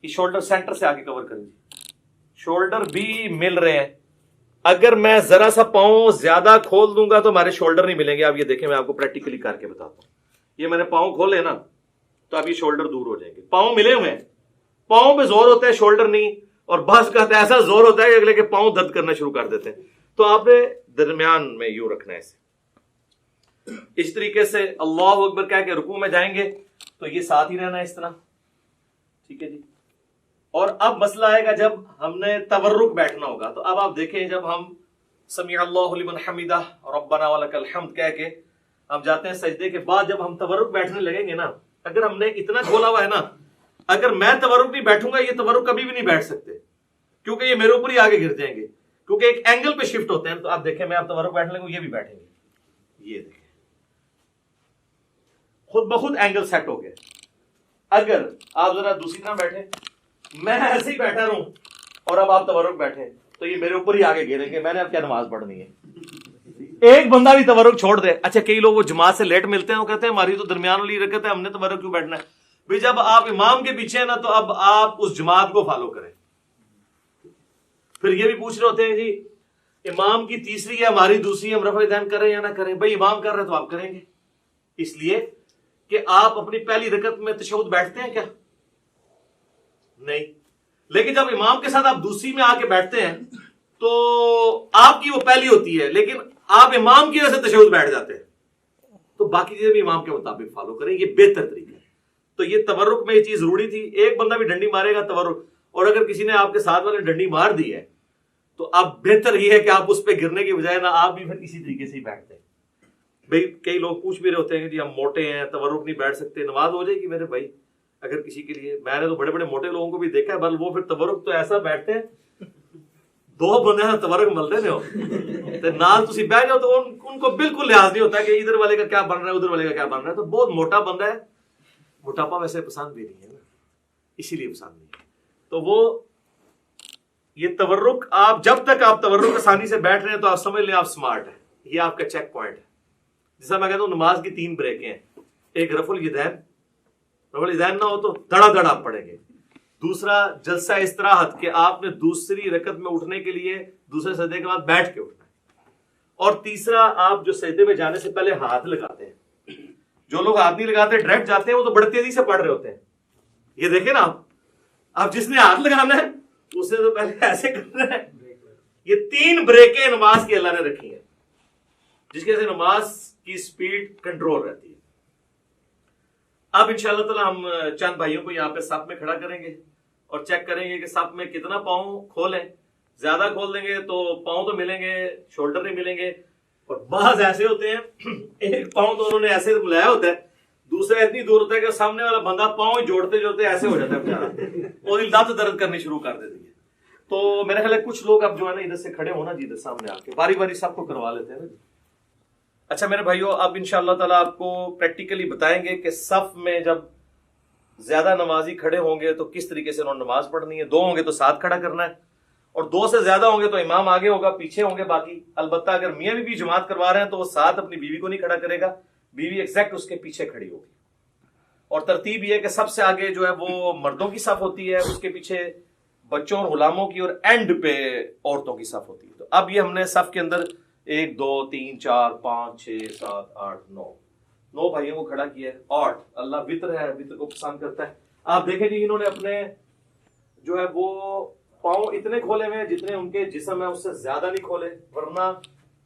یہ شولڈر سینٹر سے آگے کور کریں, شولڈر بھی مل رہے ہیں. اگر میں ذرا سا پاؤں زیادہ کھول دوں گا تو ہمارے شولڈر نہیں ملیں گے. آپ یہ دیکھیں میں آپ کو پریکٹیکلی کر کے بتاتا ہوں. یہ میں نے پاؤں کھولے نا تو اب یہ شولڈر دور ہو جائیں گے. پاؤں ملے ہوئے ہیں, پاؤں پہ زور ہوتا ہے, شولڈر نہیں. اور بعض کا ایسا زور ہوتا ہے کہ اگلے کے پاؤں درد کرنا شروع کر دیتے ہیں. تو آپ نے درمیان میں یوں رکھنا ہے اسے. اس طریقے سے اللہ اکبر کہہ کے رکوع میں جائیں گے تو یہ ساتھ ہی رہنا ہے اس طرح. ٹھیک ہے جی. اور اب مسئلہ آئے گا جب ہم نے تورک بیٹھنا ہوگا. تو اب آپ دیکھیں جب ہم سمیع اللہ لمن حمدہ ربنا ولک الحمد کہہ کے ہم جاتے ہیں سجدے کے بعد, جب ہم تورک بیٹھنے لگیں گے نا, اگر ہم نے اتنا کھولا ہوا ہے نا, اگر میں تورک نہیں بیٹھوں گا یہ تورک کبھی بھی نہیں بیٹھ سکتے, کیونکہ یہ میرے اوپر ہی آگے گر جائیں گے, کیونکہ ایک اینگل پہ شفٹ ہوتے ہیں. تو آپ دیکھیں میں آپ تورک بیٹھنے لگوں یہ بھی بیٹھیں گے, یہ دیکھیں خود بخود اینگل سیٹ ہو گئے. اگر آپ ذرا دوسری طرح بیٹھیں, میں ایسے ہی بیٹھا رہوں اور اب آپ تورک بیٹھیں تو یہ میرے اوپر ہی آگے گریں گے. میں نے اب کیا نماز پڑھنی ہے؟ ایک بندہ بھی تورک چھوڑ دے. اچھا کئی لوگ وہ جماعت سے لیٹ ملتے ہیں, وہ کہتے ہیں ہماری تو درمیان والی رکعت ہے, ہم نے تورک کیوں بیٹھنا ہے؟ بھئی جب آپ امام کے پیچھے ہیں نا تو اب آپ اس جماعت کو فالو کریں. پھر یہ بھی پوچھ رہے ہوتے ہیں جی امام کی تیسری ہے ہماری دوسری, ہم رفع دین کریں یا نہ کریں؟ بھئی امام کر رہے تو آپ کریں گے, اس لیے کہ آپ اپنی پہلی رکعت میں تشہد بیٹھتے ہیں کیا؟ نہیں. لیکن جب امام کے ساتھ آپ دوسری میں آ کے بیٹھتے ہیں تو آپ کی وہ پہلی ہوتی ہے, لیکن آپ امام کی وجہ سے تشہد بیٹھ جاتے ہیں. تو باقی چیزیں بھی امام کے مطابق فالو کریں, یہ بہتر طریقہ ہے. تو یہ تورک میں یہ چیز ضروری تھی. ایک بندہ بھی ڈنڈی مارے گا تورک, اور اگر کسی نے آپ کے ساتھ والے ڈنڈی مار دی ہے تو اب بہتر یہ ہے کہ آپ اس پہ گرنے کی بجائے نا آپ بھی پھر اسی طریقے سے ہی بیٹھتے ہیں. بھئی کئی لوگ پوچھ بھی رہے ہوتے ہیں کہ جی ہم موٹے ہیں تورک نہیں بیٹھ سکتے, نماز ہو جائے گی میرے بھائی اگر کسی کے لیے. میں نے تو بڑے بڑے موٹے لوگوں کو بھی دیکھا ہے, بل وہ پھر تورک تو ایسا بیٹھتے ہیں دو بندے نا تورک ملتے نے ہو نال تسی بیٹھ جاؤ تو ان کو بالکل لحاظ نہیں ہوتا کہ ادھر والے کا کیا بن رہا ہے ادھر والے کا کیا بن رہا ہے. تو بہت موٹا بندہ ہے, موٹاپا ویسے پسند بھی نہیں ہے نا, اسی لیے پسند نہیں ہے. تو وہ یہ تورک, آپ جب تک آپ تورک آسانی سے بیٹھ رہے ہیں تو آپ سمجھ لیں آپ سمارٹ ہیں. یہ آپ کا چیک پوائنٹ ہے. جیسا میں کہتا ہوں نماز کی 3 بریکیں ہیں. ایک رفع الیدین, رفع الیدین نہ ہو تو دڑا دڑا آپ پڑھیں گے. دوسرا جلسہ استراحت, کہ آپ نے دوسری رکعت میں اٹھنے کے لیے دوسرے سجدے کے بعد بیٹھ کے اٹھنا ہے. اور تیسرا آپ جو سجدے میں جانے سے پہلے ہاتھ لگاتے ہیں. جو لوگ ہاتھ نہیں لگاتے ڈائریکٹ جاتے ہیں وہ تو بڑی تیزی سے پڑھ رہے ہوتے ہیں. یہ دیکھیں نا آپ جس نے ہاتھ لگانا ہے اس نے تو پہلے ایسے کرنا ہے. یہ 3 بریکیں نماز کی اللہ نے رکھی ہیں جس کی وجہ سے نماز کی سپیڈ کنٹرول رہتی ہے. اب انشاءاللہ تعالی ہم چند بھائیوں کو یہاں پہ صف میں کھڑا کریں گے اور چیک کریں گے کہ صف میں کتنا پاؤں کھولیں. زیادہ کھول دیں گے تو پاؤں تو ملیں گے, شولڈر نہیں ملیں گے. اور بعض ایسے ہوتے ہیں ایک پاؤں تو انہوں نے ایسے ملایا ہوتا ہے, دوسرا اتنی دور ہوتا ہے کہ سامنے والا بندہ پاؤں جوڑتے جوڑتے ایسے ہو جاتا ہے بیچارہ, اور لت درد کرنی شروع کر دیتی ہے. تو میرا خیال ہے کچھ لوگ اب جو ہے نا ادھر سے کھڑے ہونا جی, ادھر سامنے آ کے باری باری سب کو کروا لیتے ہیں نا. اچھا میرے بھائیو, اب انشاءاللہ تعالیٰ آپ کو پریکٹیکلی بتائیں گے کہ صف میں جب زیادہ نمازی کھڑے ہوں گے تو کس طریقے سے انہوں نے نماز پڑھنی ہے. 2 ہوں گے تو ساتھ کھڑا کرنا ہے, اور 2 سے زیادہ ہوں گے تو امام آگے ہوگا, پیچھے ہوں گے باقی. البتہ اگر میاں بیوی جماعت کروا رہے ہیں تو وہ ساتھ اپنی بیوی کو نہیں کھڑا کرے گا, بیوی ایگزیکٹ اس کے پیچھے کھڑی ہوگی. اور ترتیب یہ ہے کہ سب سے آگے جو ہے وہ مردوں کی صف ہوتی ہے, اس کے پیچھے بچوں اور غلاموں کی, اور اینڈ پہ عورتوں کی صف ہوتی ہے. تو اب یہ ہم نے صف کے اندر 1 2 3 4 5 6 7 8 9 بھائیوں کو کھڑا کیا ہے. 8 اللہ وطر ہے, وطر کو پسند کرتا ہے. آپ دیکھیں جی انہوں نے اپنے جو ہے وہ پاؤں اتنے کھولے ہوئے جتنے ان کے جسم ہے, اس سے زیادہ نہیں کھولے, ورنہ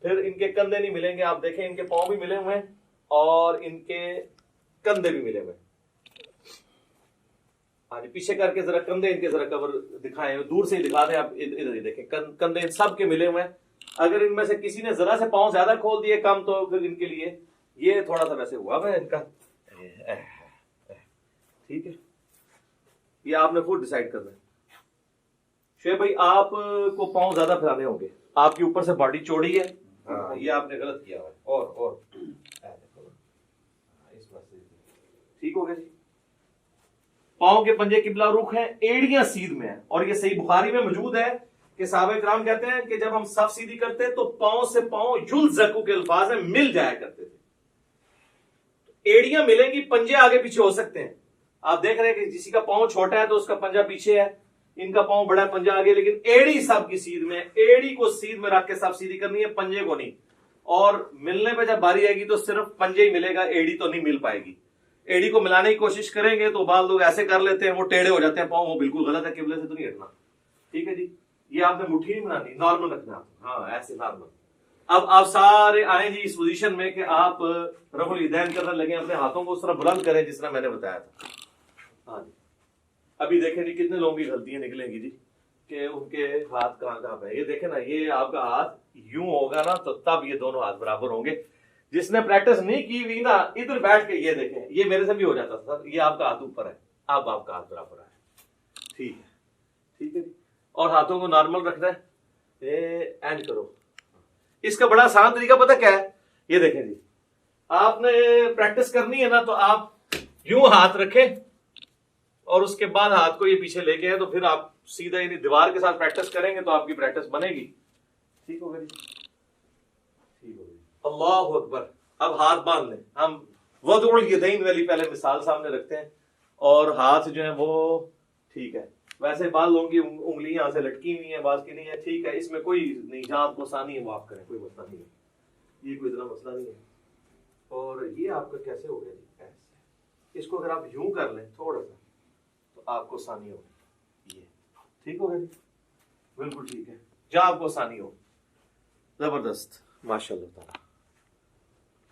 پھر ان کے کندھے نہیں ملیں گے. آپ دیکھیں ان کے پاؤں بھی ملے ہوئے ہیں اور ان کے کندھے بھی ملے ہوئے ہیں. آج پیچھے کر کے ذرا کندھے ان کے ذرا کور دکھائیں, دور سے ہی دکھا دیں. آپ ادھر ہی دیکھیں کندھے سب کے ملے ہوئے ہیں. اگر ان میں سے کسی نے ذرا سے پاؤں زیادہ کھول دیے کم, تو پھر ان کے لیے یہ تھوڑا سا ویسے ہوا ہے ان کا. ٹھیک ہے, یہ آپ نے خود ڈیسائیڈ کرنا ہے. شعیب بھائی آپ کو پاؤں زیادہ پھیلانے ہوں گے، آپ کے اوپر سے باڈی چوڑی ہے، ہاں یہ آپ نے غلط کیا ہوا ہے، اور ٹھیک ہو گیا جی. پاؤں کے پنجے قبلہ رخ ہیں، ایڑیاں سیدھ میں ہیں، اور یہ صحیح بخاری میں موجود ہے کہ صحابہ کرام کہتے ہیں کہ جب ہم صف سیدھی کرتے تو پاؤں سے پاؤں یلزقو کے الفاظ ہیں، مل جایا کرتے تھے. ایڑیاں ملیں گی، پنجے آگے پیچھے ہو سکتے ہیں. آپ دیکھ رہے ہیں کہ کسی کا پاؤں چھوٹا ہے تو اس کا پنجہ پیچھے ہے، ان کا پاؤں بڑا ہے پنجہ آگے، لیکن ایڑی سب کی سیدھ میں، ایڑی کو سیدھ میں رکھ کے سب سیدھی کرنی ہے، پنجے کو نہیں. اور ملنے پہ جب باری آئے گی تو صرف پنجے ہی ملے گا، ایڑی تو نہیں مل پائے گی. ایڑی کو ملانے کی کوشش کریں گے تو بعض لوگ ایسے کر لیتے ہیں، وہ ٹیڑے ہو جاتے ہیں پاؤں، وہ بالکل غلط ہے، قبلے سے تو نہیں ہٹنا. ٹھیک ہے جی، یہ آپ نے مٹھی نہیں بنانی، نارمل رکھنا، ہاں ایسے نارمل. اب آپ سارے آئیں جی اس پوزیشن میں کہ آپ رفع الیدین کرنے لگے، اپنے ہاتھوں کو اس طرح بلند کریں جس طرح میں نے بتایا تھا. ہاں جی، ابھی دیکھیں جی کتنے لوگوں کی غلطیاں نکلیں گی جی کہ ان کے ہاتھ کہاں پہ. یہ دیکھیں نا، یہ آپ کا ہاتھ یوں ہوگا نا تو تب یہ دونوں ہاتھ برابر ہوں گے. جس نے پریکٹس نہیں کی ہوئی نا، ادھر بیٹھ کے یہ دیکھیں، یہ میرے سے بھی ہو جاتا تھا، یہ آپ کا ہاتھ اوپر ہے، اب آپ کا ہاتھ برابر ہے. ٹھیک ہے، ٹھیک ہے جی. اور ہاتھوں کو نارمل رکھنا ہے، اینڈ کرو. اس کا بڑا آسان طریقہ پتہ کیا ہے؟ یہ دیکھیں جی، آپ نے پریکٹس کرنی ہے نا تو آپ یوں ہاتھ رکھیں اور اس کے بعد ہاتھ کو یہ پیچھے لے کے تو پھر آپ سیدھا یعنی دیوار کے ساتھ پریکٹس کریں گے تو آپ کی پریکٹس بنے گی. ٹھیک ہوگا جی، ٹھیک ہوگا. اللہ اکبر. اب ہاتھ باندھ لیں. ہم وضع الیدین والی پہلے مثال سامنے رکھتے ہیں، اور ہاتھ جو ہیں وہ ٹھیک ہے. ویسے بعض لوگوں کی انگلیاں یہاں سے لٹکی ہوئی ہیں، بعض کی نہیں ہے. ٹھیک ہے، اس میں کوئی نہیں، جہاں آپ کو آسانی ہے وہ آپ کریں، کوئی مسئلہ نہیں ہے، یہ کوئی اتنا مسئلہ نہیں ہے. اور یہ آپ کا کیسے ہو گیا جی؟ ایسے اس کو اگر آپ یوں کر لیں تھوڑا سا تو آپ کو آسانی ہوگی. یہ ٹھیک ہوگا جی، بالکل ٹھیک ہے، جہاں آپ کو آسانی ہو. زبردست، ماشاء اللہ تعالیٰ.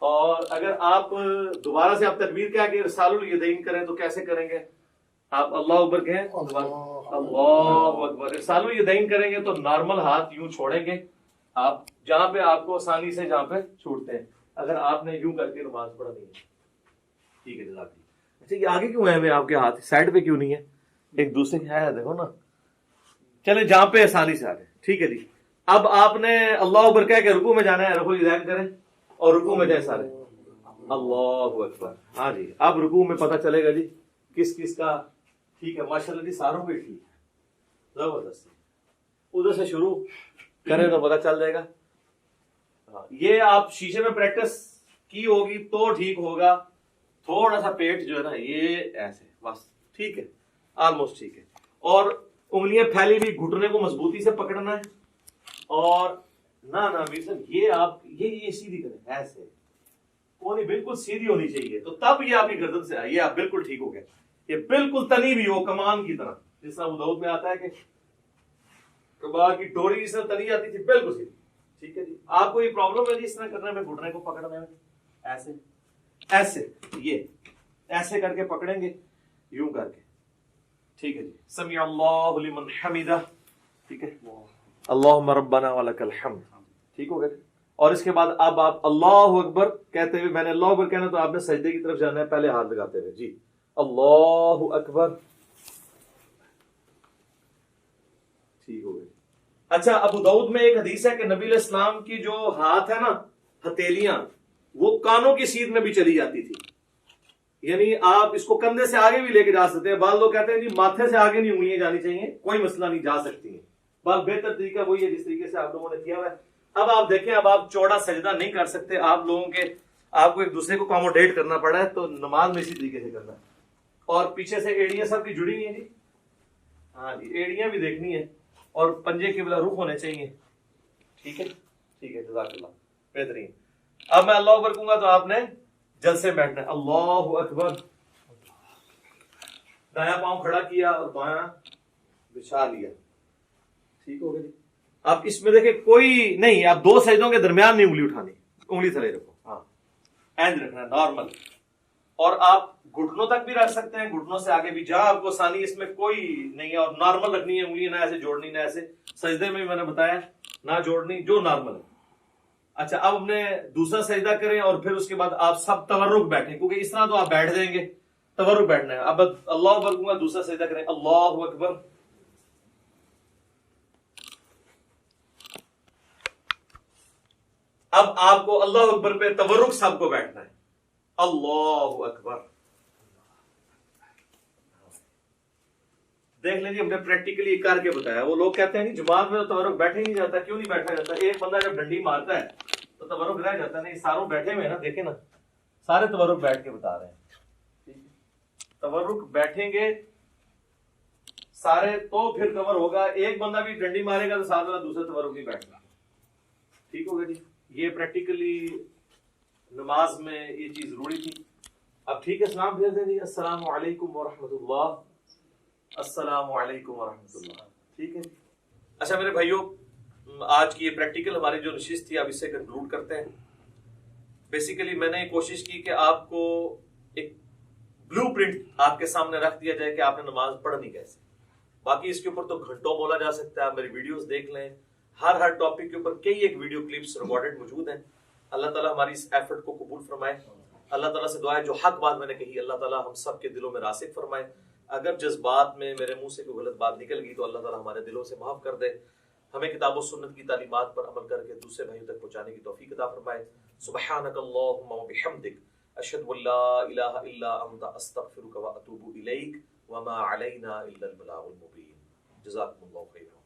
اور اگر آپ دوبارہ سے آپ تکبیر کیا کہ ارسال الیدین کریں تو کیسے کریں گے؟ آپ اللہ اکبر کہیں، اللہ اکبر. ارسال الیدین کریں گے تو نارمل ہاتھ یوں چھوڑیں گے آپ، جہاں پہ آپ کو آسانی سے جہاں پہ چھوڑتے ہیں. اگر آپ نے یوں کر کے نماز پڑھا نہیں ہے. ٹھیک ہے جزاک اللہ. اچھا، یہ آگے کیوں ہے آپ کے ہاتھ سائڈ پہ کیوں نہیں ہے؟ ایک دوسرے کے ہے، دیکھو نا. چلے جہاں پہ آسانی سے آ گئے. ٹھیک ہے جی. اب آپ نے اللہ اکبر کہہ کے رکوع میں جانا ہے، رفع الیدین کریں اور رکوع میں جائیں سارے. اللہ اکبر. ہاں جی، اب رکوع میں پتہ چلے گا جی کس کس کا ٹھیک ہے. ماشاء اللہ جی، ساروں پہ ٹھیک ہے، زبردست. ادھر سے شروع کریں تو پتہ چل جائے گا. یہ آپ شیشے میں پریکٹس کی ہوگی تو ٹھیک ہوگا. تھوڑا سا پیٹ جو ہے نا یہ ایسے بس ٹھیک ہے، آلموسٹ ٹھیک ہے. اور انگلیاں پھیلی ہوئی، گھٹنے کو مضبوطی سے پکڑنا ہے. اور نہ میر صاحب یہ آپ یہ سیدھی کریں، ایسے کونی بالکل سیدھی ہونی چاہیے، تو تب یہ آپ کی گردن سے آئی، یہ آپ بالکل ٹھیک ہو گیا. یہ بالکل تنی بھی ہو کمان کی طرح، جس طرح ابو داؤد میں آتا ہے کہ کبا کی ڈوری جس طرح تنی آتی تھی، بالکل سیدھی. ٹھیک ہے جی. آپ کو یہ پرابلم ہے جی اس طرح کرنے میں، گھٹنے کو پکڑنے میں، ایسے ایسے یہ ایسے کر کے پکڑیں گے، یوں کر کے. ٹھیک ہے جی. سمیع اللہ لمن حمدہ. ٹھیک ہے، اللہم ربنا ولک الحمد. ٹھیک ہو گیا. اور اس کے بعد اب آپ اللہ اکبر کہتے ہوئے، میں نے اللہ اکبر کہنا تو آپ نے سجدے کی طرف جانا ہے پہلے ہاتھ لگاتے ہوئے. جی اللہ اکبر. ٹھیک ہو گئی. اچھا، ابو داؤد میں ایک حدیث ہے کہ نبی علیہ السلام کی جو ہاتھ ہے نا، ہتھیلیاں، وہ کانوں کی سیدھ میں بھی چلی جاتی تھی. یعنی آپ اس کو کندھے سے آگے بھی لے کے جا سکتے ہیں. بعض لوگ کہتے ہیں جی ماتھے سے آگے نہیں انگلیاں جانی چاہیے، کوئی مسئلہ نہیں، جا سکتی ہیں. بس بہتر طریقہ وہی ہے جس طریقے سے آپ لوگوں نے کیا ہوا ہے. اب آپ دیکھیں، اب آپ چوڑا سجدہ نہیں کر سکتے، آپ لوگوں کے آپ کو ایک دوسرے کو اکاموڈیٹ کرنا پڑا ہے، تو نماز میں اسی طریقے سے کرنا ہے. اور پیچھے سے ایڑیاں سب کی جڑی ہوئی ہیں جی. ہاں جی، ایڑیاں بھی دیکھنی ہے اور پنجے قبلہ رخ ہونے چاہیے. ٹھیک ہے، ٹھیک ہے، جزاک اللہ، بہترین. اب میں اللہ اکبر کہوں گا تو آپ نے جلسے بیٹھنا ہے. اللہ اکبر. دایاں پاؤں کھڑا کیا اور بایاں بچھا لیا. ٹھیک ہو گیا جی. آپ اس میں دیکھیں کوئی نہیں، آپ دو سجدوں کے درمیان نہیں انگلی اٹھانی، انگلی تھلے رکھو. ہاں، اینڈ رکھنا ہے نارمل. اور آپ گھٹنوں تک بھی رکھ سکتے ہیں، گھٹنوں سے آگے بھی، جہاں آپ کو آسانی، اس میں کوئی نہیں ہے. اور نارمل رکھنی ہے انگلی، نہ ایسے جوڑنی، نہ ایسے. سجدے میں بھی میں نے بتایا نہ جوڑنی، جو نارمل ہے. اچھا، اب ہم نے دوسرا سجدہ کریں اور پھر اس کے بعد آپ سب تورک بیٹھیں، کیونکہ اس طرح تو آپ بیٹھ جائیں گے، تورک بیٹھنا ہے. اب اللہ اکبر کہوں گا، دوسرا سجدہ کریں. اللہ اکبر. اب آپ کو اللہ اکبر پہ تورک سب کو بیٹھنا ہے. اللہ اکبر. دیکھ لیں جی، ہم نے پریکٹیکلی کر کے بتایا. وہ لوگ کہتے ہیں نہیں جماعت میں تو تورک بیٹھے ہی نہیں جاتا. کیوں نہیں بیٹھا جاتا؟ ایک بندہ جب ڈنڈی مارتا ہے تو تورک رہ جاتا ہے. نہیں، ساروں بیٹھے ہوئے ہیں نا، دیکھیں نا، سارے تورک بیٹھ کے بتا رہے ہیں. تورک بیٹھیں گے سارے تو پھر کور ہوگا. ایک بندہ بھی ڈنڈی مارے گا تو ساتھ والا دوسرے تورک نہیں بیٹھے گا. ٹھیک ہوگا جی. یہ پریکٹیکلی نماز میں یہ چیز ضروری تھی. اب ٹھیک ہے، سلام بھیج دیں جی. السلام علیکم ورحمۃ اللہ. السلام علیکم ورحمۃ اللہ. ٹھیک ہے. اچھا میرے بھائیوں، آج کی یہ پریکٹیکل ہماری جو نشست تھی اب اس سے کنکلوڈ کرتے ہیں. بیسیکلی میں نے کوشش کی کہ آپ کو ایک بلو پرنٹ آپ کے سامنے رکھ دیا جائے کہ آپ نے نماز پڑھنی کیسے. باقی اس کے اوپر تو گھنٹوں بولا جا سکتا ہے. آپ میری ویڈیوز دیکھ لیں، ہر ٹاپک کے اوپر کئی ایک ویڈیو کلپس ریکارڈڈ موجود ہیں. اللہ تعالیٰ ہماری اس ایفرٹ کو قبول فرمائے. اللہ تعالیٰ سے دعا ہے جو حق بات میں نے کہی اللہ تعالیٰ ہم سب کے دلوں میں راسخ فرمائے. اگر جذبات میں میرے منہ سے کوئی غلط بات نکل گئی تو اللہ تعالیٰ ہمارے دلوں سے معاف کر دے. ہمیں کتاب و سنت کی تعلیمات پر عمل کر کے دوسرے بھائیوں تک پہنچانے کی توفیق عطا فرمائے. سبحانک اللہم و بحمدک، اشہد ان لا الہ الا انت، استغفرک و اتوب الیک، وما علینا الا البلاغ المبین. جزاکم اللہ خیرا.